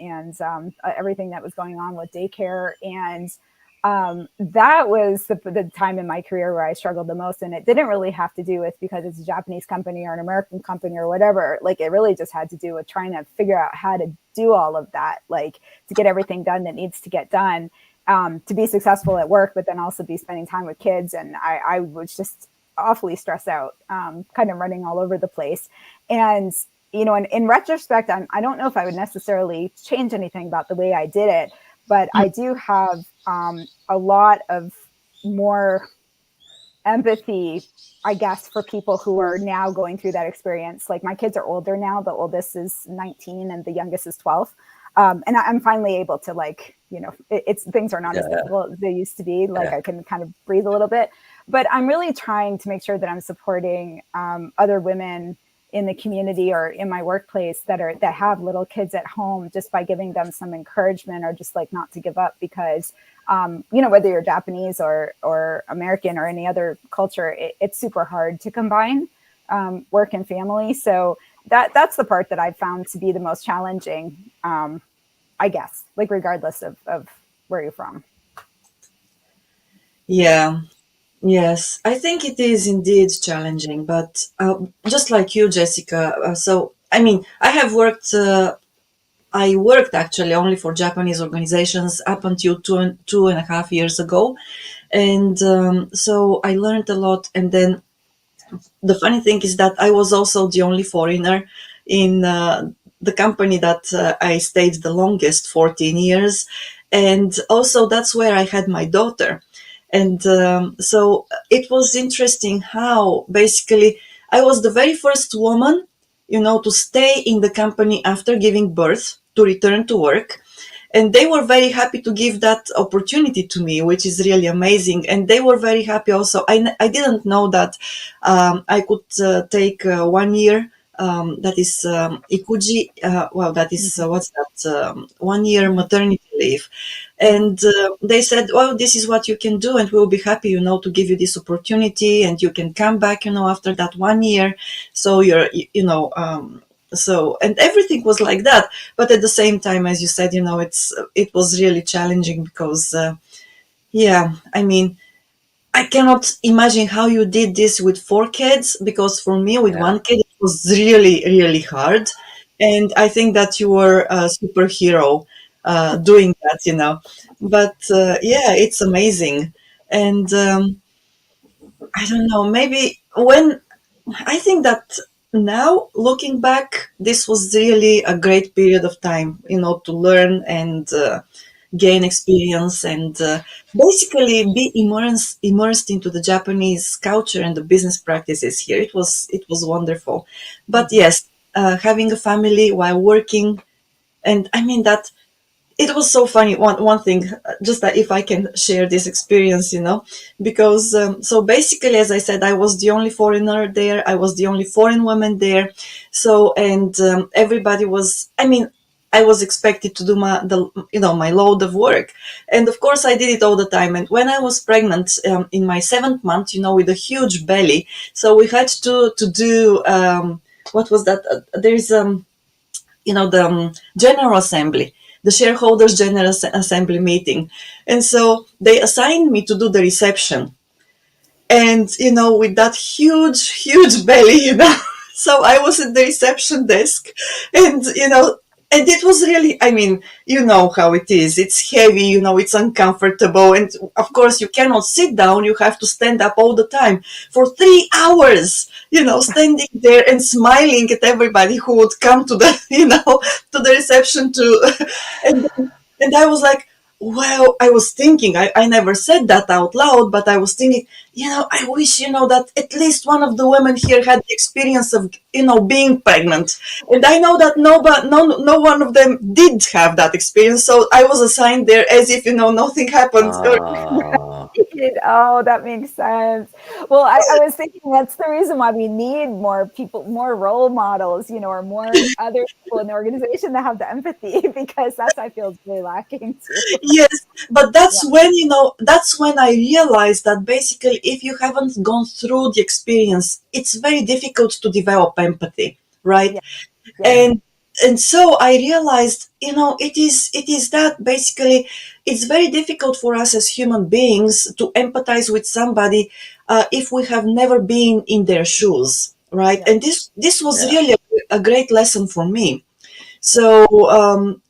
everything that was going on with daycare. And that was the time in my career where I struggled the most. And it didn't really have to do with because it's a Japanese company or an American company or whatever. Like, it really just had to do with trying to figure out how to do all of that, like to get everything done that needs to get done, to be successful at work, but then also be spending time with kids. And I was just awfully stressed out, kind of running all over the place. And, in retrospect, I don't know if I would necessarily change anything about the way I did it, but I do have a lot of more empathy, I guess, for people who are now going through that experience. Like, my kids are older now. The oldest is 19 and the youngest is 12. And I'm finally able to, like, it's things are not as difficult as they used to be. Like, I can kind of breathe a little bit, but I'm really trying to make sure that I'm supporting other women in the community or in my workplace that have little kids at home, just by giving them some encouragement, or just like not to give up, because whether you're Japanese or American or any other culture, it's super hard to combine work and family. So that's the part that I've found to be the most challenging, I guess, like regardless of where you're from. Yeah. Yes, I think it is indeed challenging, but just like you, Jessica. I worked actually only for Japanese organizations up until 2.5 years ago. And so I learned a lot. And then the funny thing is that I was also the only foreigner in the company that I stayed the longest, 14 years. And also that's where I had my daughter. And so it was interesting how basically I was the very first woman, to stay in the company after giving birth, to return to work. And they were very happy to give that opportunity to me, which is really amazing. And they were very happy also. I didn't know that I could take 1 year. That is ikuji. That is what's that? 1 year maternity leave. And they said, well, this is what you can do, and we'll be happy, to give you this opportunity, and you can come back, after that 1 year. So you're, so, and everything was like that. But at the same time, as you said, it was really challenging because, I cannot imagine how you did this with 4 kids, because for me, with 1 kid, it was really, really hard. And I think that you were a superhero doing that. But it's amazing. And I don't know, maybe I think that now, looking back, this was really a great period of time, to learn and gain experience and basically be immersed into the Japanese culture and the business practices here. It was wonderful. But yes, having a family while working, and I mean that it was so funny. One thing, just that if I can share this experience, because so basically, as I said, I was the only foreigner there. I was the only foreign woman there. So and everybody was. I mean, I was expected to do my load of work, and of course I did it all the time. And when I was pregnant, in my 7th month, with a huge belly, so we had to do what was that? There's the general assembly, the shareholders general assembly meeting, and so they assigned me to do the reception, and with that huge belly, so I was at the reception desk, and and it was really, I mean, you know how it is, it's heavy, it's uncomfortable, and of course you cannot sit down, you have to stand up all the time for 3 hours, standing there and smiling at everybody who would come to the to the reception to and and I was like, well, I was thinking, I never said that out loud, but I was thinking, I wish, that at least one of the women here had the experience of, being pregnant. And I know that no one of them did have that experience. So I was assigned there as if, nothing happened. Ah, Oh, that makes sense. Well, I was thinking that's the reason why we need more people, more role models, or more other people in the organization that have the empathy, because that's, I feel, is really lacking too. Yes, but that's when I realized that basically, if you haven't gone through the experience, it's very difficult to develop empathy, right? Yeah. Yeah. And so I realized, it is that basically it's very difficult for us as human beings to empathize with somebody if we have never been in their shoes, right? Yeah. And this was yeah. really a great lesson for me. So,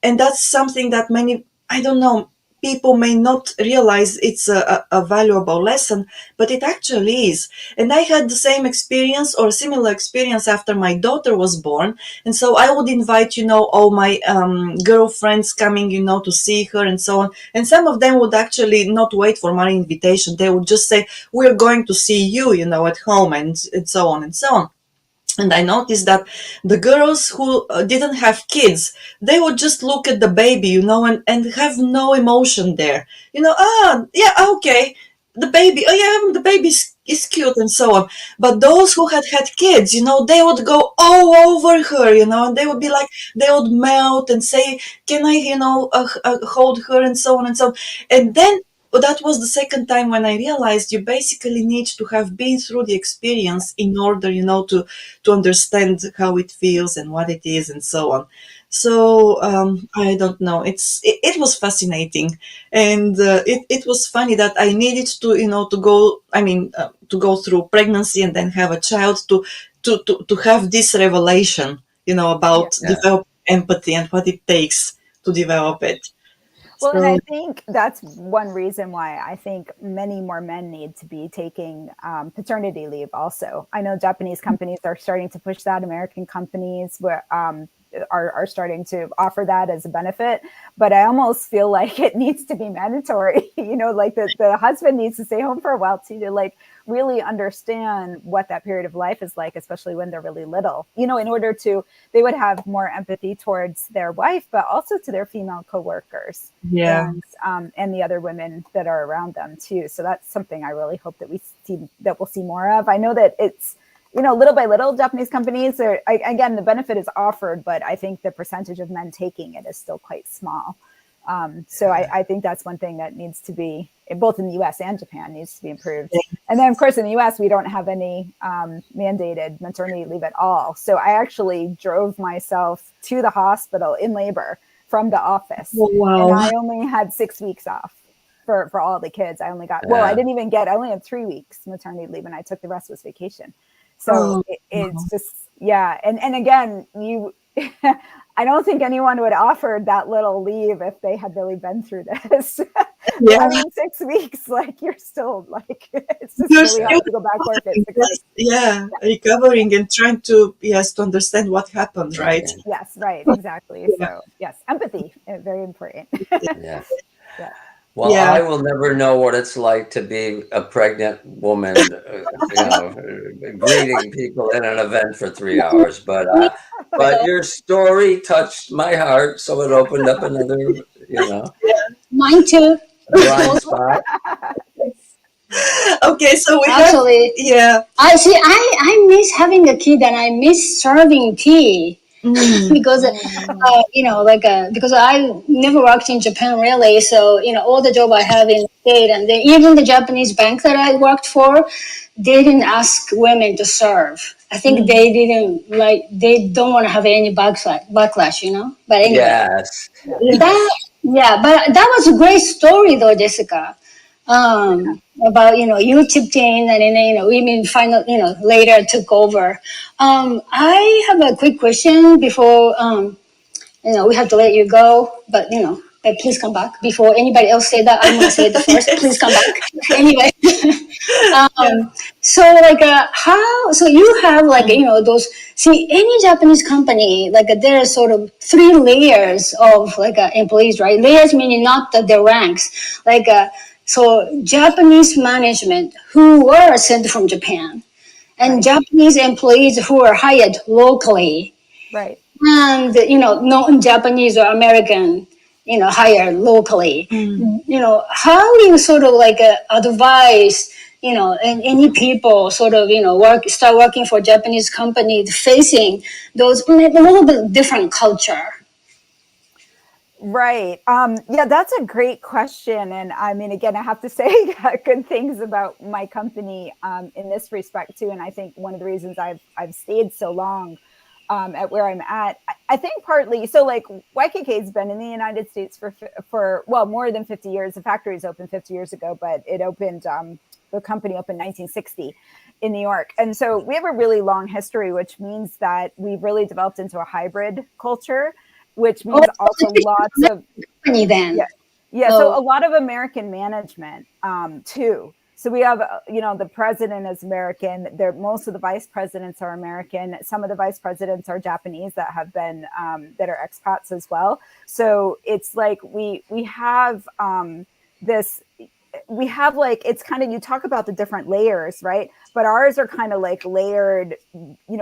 and that's something that many, I don't know, people may not realize it's a valuable lesson, but it actually is. And I had the same experience or similar experience after my daughter was born. And so I would invite, all my girlfriends coming, to see her and so on. And some of them would actually not wait for my invitation. They would just say, we're going to see you, at home, and so on and so on. And I noticed that the girls who didn't have kids, they would just look at the baby, and have no emotion there. Yeah, okay, the baby, oh yeah, the baby is cute and so on. But those who had kids, they would go all over her, and they would be like, they would melt and say, can I, hold her and so on and so on. And then that was the second time when I realized you basically need to have been through the experience in order, to understand how it feels and what it is and so on. So I don't know. It was fascinating, and it was funny that I needed to to go. I mean, to go through pregnancy and then have a child to have this revelation, Yeah. about Yeah. developing empathy and what it takes to develop it. Well, and So I think that's one reason why I think many more men need to be taking paternity leave also. I know Japanese companies are starting to push that. American companies are starting to offer that as a benefit. But I almost feel like it needs to be mandatory. Like the husband needs to stay home for a while too, to like really understand what that period of life is like, especially when they're really little, in order to, they would have more empathy towards their wife, but also to their female coworkers yeah. and the other women that are around them too. So that's something I really hope that we'll see more of. I know that it's, little by little, Japanese companies are, again, the benefit is offered, but I think the percentage of men taking it is still quite small. So I think that's one thing that needs to be, both in the US and Japan, needs to be improved. And then, of course, in the US, we don't have any mandated maternity leave at all. So I actually drove myself to the hospital in labor from the office. Oh, wow. And I only had 6 weeks off for all the kids. I only got, I only had 3 weeks maternity leave, and I took the rest was vacation. So it's just, yeah. And again, I don't think anyone would offer that little leave if they had really been through this. Yeah. I mean, 6 weeks, like you're still like, it's just really hard to go back work at 6 weeks. Yeah, recovering and trying to, to understand what happened, right? Yes, right, exactly. So yes, empathy, very important. Yes. Yeah. Well, Yeah. I will never know what it's like to be a pregnant woman, greeting people in an event for 3 hours. But your story touched my heart, so it opened up another, you know, Mine too. blind spot. Okay, so we have, Actually, yeah. I see. I miss having a kid, and I miss serving tea. Mm. Because because I never worked in Japan really, so all the job I have in the state, and then even the Japanese bank that I worked for, they didn't ask women to serve. I think they didn't like, they don't want to have any backlash. But anyway, Yes. that yeah, but that was a great story though, Jessica. About you tipped in, and then women final later took over. I have a quick question before we have to let you go, but please come back before anybody else say that. I'm gonna say it the first. Please come back. Anyway, Yeah. so like how? So you have like those. See, any Japanese company like there are sort of three layers of like employees, right? Layers meaning not the ranks, like so Japanese management who were sent from Japan, and Right. Japanese employees who are hired locally, Right. and non-Japanese or American, hired locally. How do you sort of like advise and any people sort of start working for Japanese companies facing those a little bit different culture? Right. Yeah, that's a great question. And I mean, again, I have to say good things about my company in this respect too. And I think one of the reasons I've stayed so long at where I'm at, I think partly, so like YKK has been in the United States for well, more than 50 years. The factory's opened 50 years ago, but it opened, the company opened 1960 in New York. And so we have a really long history, which means that we've really developed into a hybrid culture, which Oh, means also lots of, company then. yeah, yeah. So Oh, a lot of American management too. So we have, the president is American. Most of the vice presidents are American. Some of the vice presidents are Japanese that have been that are expats as well. So it's like we have this. We have like, it's kind of, you talk about the different layers, right? But ours are kind of like layered,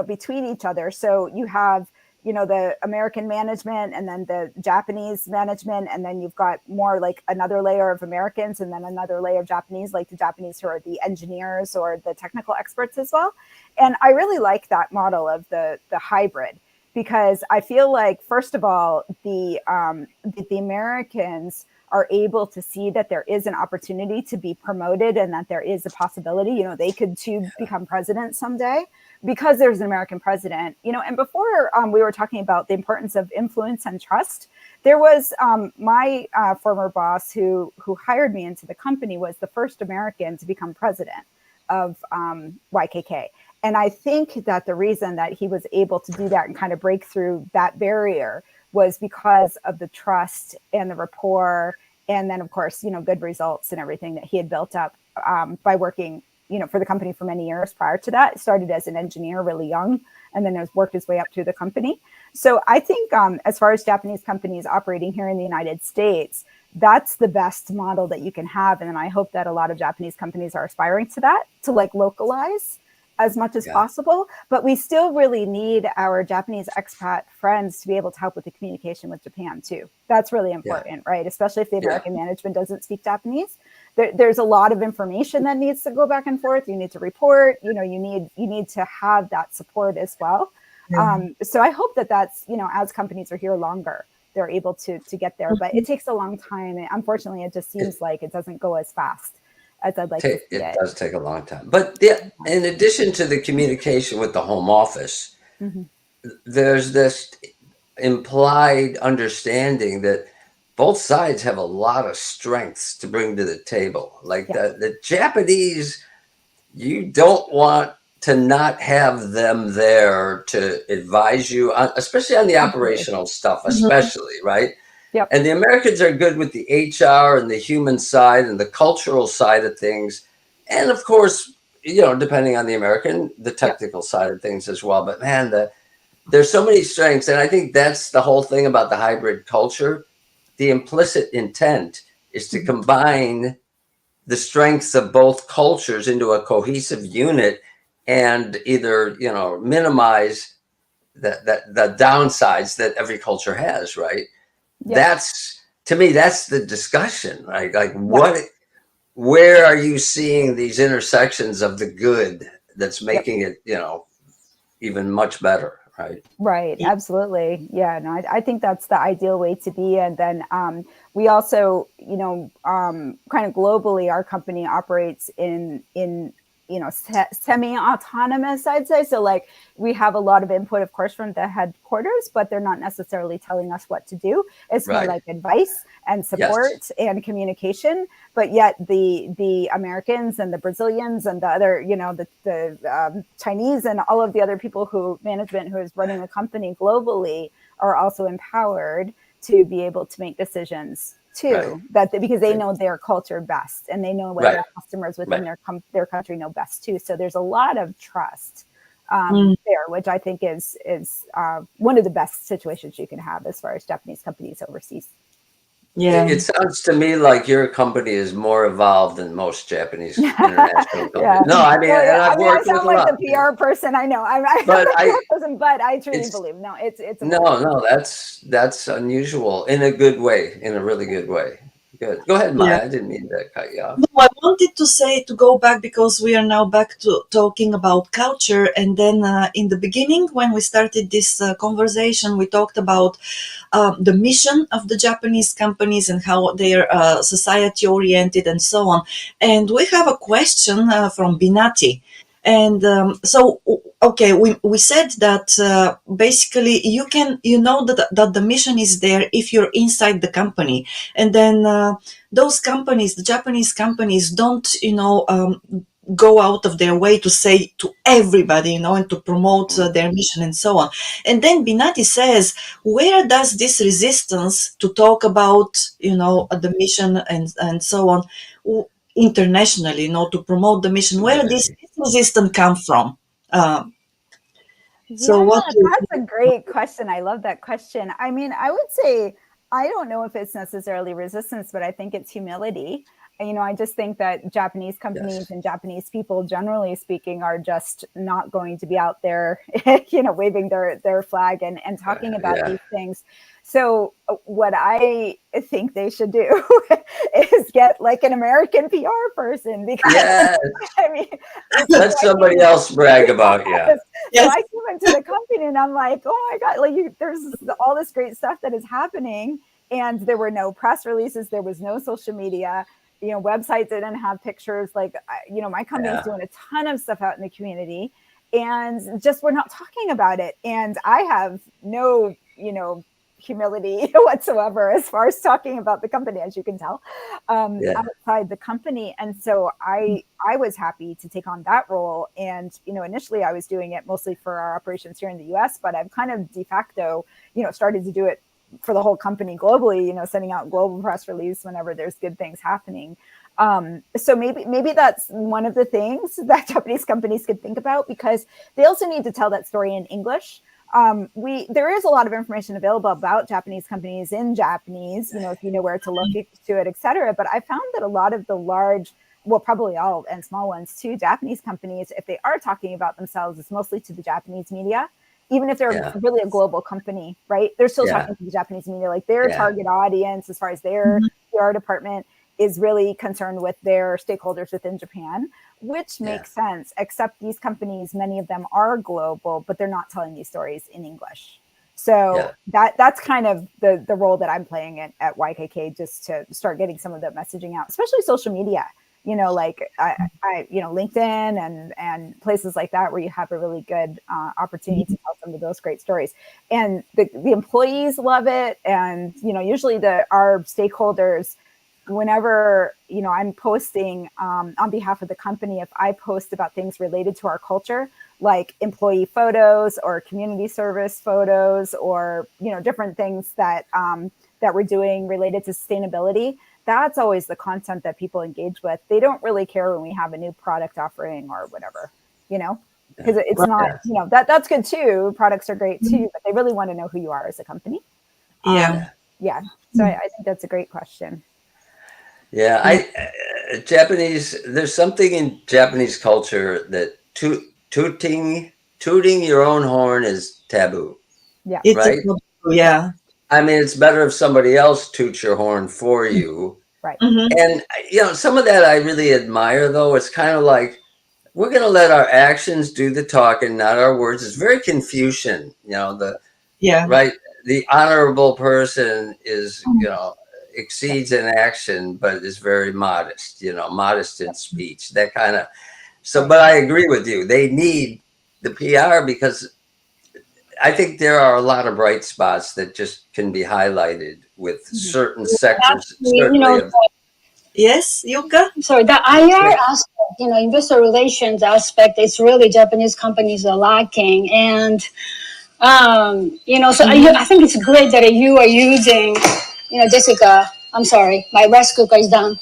between each other. So you have the American management, and then the Japanese management, and then you've got more like another layer of Americans, and then another layer of Japanese, like the Japanese who are the engineers or the technical experts as well. And I really like that model of the hybrid, because I feel like, first of all, the Americans are able to see that there is an opportunity to be promoted, and that there is a possibility, they could too become president someday, because there's an American president, and before we were talking about the importance of influence and trust. There was my former boss who hired me into the company was the first American to become president of YKK. And I think that the reason that he was able to do that and kind of break through that barrier was because of the trust and the rapport, and then of course, good results and everything that he had built up by working for the company for many years prior to that. Started as an engineer really young, and then has worked his way up through the company. So I think as far as Japanese companies operating here in the United States, that's the best model that you can have. And then I hope that a lot of Japanese companies are aspiring to that, to like localize as much as possible. But we still really need our Japanese expat friends to be able to help with the communication with Japan too. That's really important, right? Especially if the American management doesn't speak Japanese. There's a lot of information that needs to go back and forth. You need to report, you need to have that support as well. So I hope that that's, as companies are here longer, they're able to get there, but it takes a long time. And unfortunately, it just seems like it doesn't go as fast as I'd like to see it. It does take a long time. But in addition to the communication with the home office, there's this implied understanding that both sides have a lot of strengths to bring to the table. Like the Japanese, you don't want to not have them there to advise you on, especially on the operational stuff, especially, right? Yep. And the Americans are good with the HR and the human side and the cultural side of things. And of course, depending on the American, the technical side of things as well. But man, there's so many strengths. And I think that's the whole thing about the hybrid culture. The implicit intent is to combine the strengths of both cultures into a cohesive unit, and either, minimize the downsides that every culture has, right? Yep. That's to me, that's the discussion. Like what, where are you seeing these intersections of the good that's Yep. making it, even much better, right? Right, absolutely. Yeah, no, I think that's the ideal way to be. And then we also, kind of globally, our company operates in semi-autonomous, I'd say. So like we have a lot of input, of course, from the headquarters, but they're not necessarily telling us what to do. It's more Right. like advice and Yes. support and communication. But yet the Americans and the Brazilians and the other, the Chinese and all of the other people management who is running the company globally are also empowered to be able to make decisions too, because they know their culture best and they know what Right. their customers within their country know best too. So there's a lot of trust there, which I think is one of the best situations you can have as far as Japanese companies overseas. Yeah. It sounds to me like your company is more evolved than most Japanese international companies. Yeah. No, I mean, and I've I worked with sound a like lot. the PR person. I know. I'm But the PR person, but I truly it's believe it's no, that's unusual in a good way, in a really good way. Good. Go ahead, Yeah. Maya. I didn't mean to cut you off. No, I wanted to say to go back because we are now back to talking about culture. And then in the beginning, when we started this conversation, we talked about the mission of the Japanese companies and how they are society oriented and so on. And we have a question from Binati. And okay, we said that basically you know that the mission is there if you're inside the company. And then those companies, the Japanese companies, don't, go out of their way to say to everybody, and to promote their mission and so on. And then Binati says, where does this resistance to talk about, the mission and so on internationally, to promote the mission, where this resistance come from? So Yeah, what do you that's a think? great question. I love that question. I mean, I would say I don't know if it's necessarily resistance, but I think it's humility. I just think that Japanese companies Yes. and Japanese people, generally speaking, are just not going to be out there, waving their flag and talking about Yeah. these things. So what I think they should do is get like an American PR person because Yes. I mean, Let somebody else brag about you. so Yes. I came into the company and I'm like, oh my God, like there's all this great stuff that is happening. And there were no press releases. There was no social media, websites didn't have pictures. Like, my company is Yeah. doing a ton of stuff out in the community and just, we're not talking about it. And I have no, humility whatsoever as far as talking about the company, as you can tell, Yeah. outside the company. And so I was happy to take on that role. And initially I was doing it mostly for our operations here in the US, but I've kind of de facto started to do it for the whole company globally, sending out global press release whenever there's good things happening. So maybe that's one of the things that Japanese companies could think about, because they also need to tell that story in English. There is a lot of information available about Japanese companies in Japanese, if you know where to look to it, et cetera. But I found that a lot of the large, well, probably all and small ones too, Japanese companies, if they are talking about themselves, it's mostly to the Japanese media. Even if they're really a global company, right? They're still talking to the Japanese media, like their target audience, as far as their PR department is really concerned with their stakeholders within Japan, which makes sense, except these companies, many of them are global, but they're not telling these stories in English. So that's kind of the role that I'm playing at YKK, just to start getting some of the messaging out, especially social media, like I LinkedIn and places like that, where you have a really good opportunity to tell some of those great stories. And the employees love it. And, usually our stakeholders, whenever I'm posting on behalf of the company, if I post about things related to our culture, like employee photos or community service photos, or different things that we're doing related to sustainability, that's always the content that people engage with. They don't really care when we have a new product offering or whatever, because it's not, that's good too. Products are great too, but they really want to know who you are as a company. Yeah. So I think that's a great question. Yeah, Japanese. There's something in Japanese culture that tooting your own horn is taboo. Yeah, It's right. yeah. I mean, it's better if somebody else toots your horn for you. Right. Mm-hmm. And, some of that I really admire, though. It's kind of like, we're going to let our actions do the talking, not our words. It's very Confucian, Yeah. right? The honorable person is, exceeds in action, but is very modest, modest in speech, that kind of. So, but I agree with you. They need the PR because I think there are a lot of bright spots that just can be highlighted with certain sectors, Actually, certainly of. Yes, Yuka? sorry, the IR aspect, investor relations aspect is really Japanese companies are lacking. And, so I think it's great that you are using, Jessica, I'm sorry, my rice cooker is done.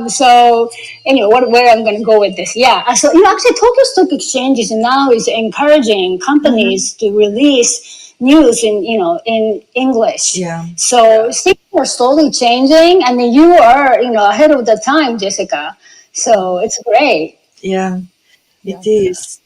So anyway, where I'm going to go with this? Yeah. So actually, Tokyo Stock Exchange is now is encouraging companies to release news in English. Yeah. So things are slowly changing, and then you are ahead of the time, Jessica. So it's great. Yeah, Yeah. it is.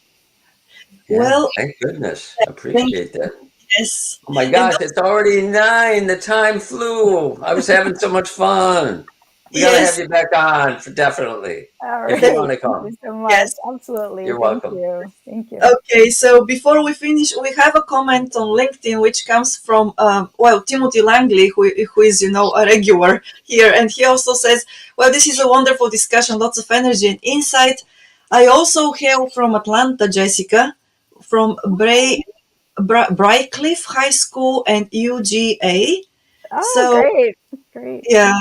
Yeah, Well, thank goodness. thank Appreciate that. yes. Oh my And gosh, it's already 9. The time flew. I was having so much fun. We got to have yes, you back on for definitely All if you right. want to Thank come. you so much. yes. Absolutely. You're Thank welcome. you. Thank you. Okay, so before we finish, we have a comment on LinkedIn which comes from Timothy Langley, who is a regular here, and he also says, "Well, this is a wonderful discussion, lots of energy and insight. I also hail from Atlanta, Jessica, from Braycliffe High School and UGA. Oh, So great. Great. yeah,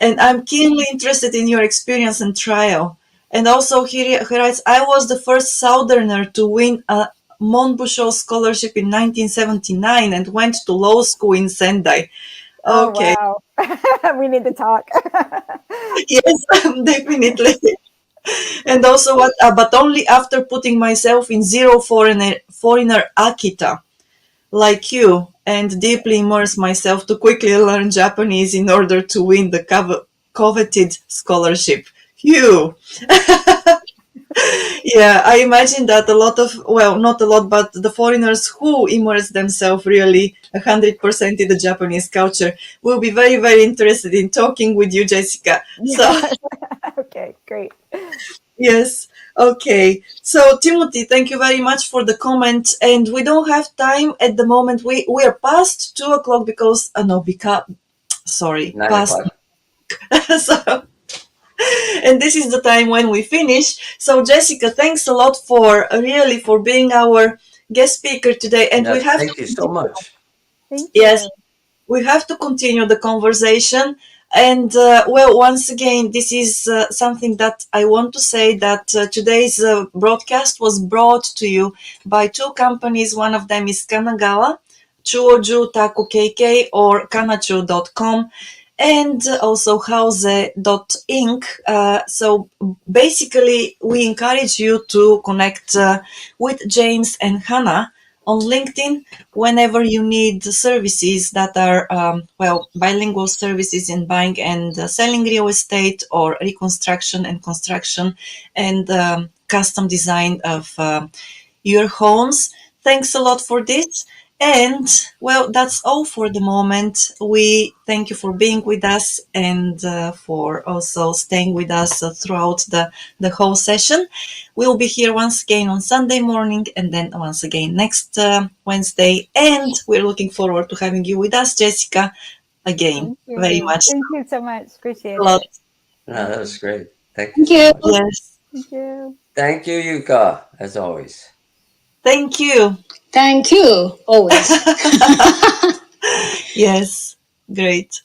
and I'm keenly interested in your experience and trial." And also, he writes, "I was the first Southerner to win a Monbusho scholarship in 1979 and went to law school in Sendai." Oh, Okay, wow. We need to talk. yes, definitely. And also, but only after putting myself in zero foreigner Akita, like you, and deeply immerse myself to quickly learn Japanese in order to win the coveted scholarship. Phew. Yeah, I imagine that a lot of, well, not a lot, but the foreigners who immerse themselves really 100% in the Japanese culture will be very, very interested in talking with you, Jessica. So, Yeah. Okay, great. yes. Okay. So, Timothy, thank you very much for the comment. And we don't have time at the moment. We are past 2 o'clock because, no, because, sorry, 9 o'clock. past. So, and this is the time when we finish. So, Jessica, thanks a lot for being our guest speaker today. And we Yes, have to thank you so continue. much. Thank Yes, you. we have to continue the conversation. And well, once again, this is something that I want to say that today's broadcast was brought to you by 2 companies. One of them is Kanagawa Chuo Jutaku KK or Kanachu.com, and also House.inc. So basically, we encourage you to connect with James and Hannah on LinkedIn whenever you need services that are, bilingual services in buying and selling real estate, or reconstruction and construction, and custom design of your homes. Thanks a lot for this. And well, that's all for the moment. We thank you for being with us, and for also staying with us throughout the whole session. We'll be here once again on Sunday morning, and then once again next Wednesday. And we're looking forward to having you with us, Jessica, again. Thank Very you. much. Thank you so much. Appreciate A lot. it. No, Thank that you. was great. Thank you Thank so you. much. Yes. Thank you. Thank you, Yuka, as always. Thank you. Thank you. Always. Yes. Great.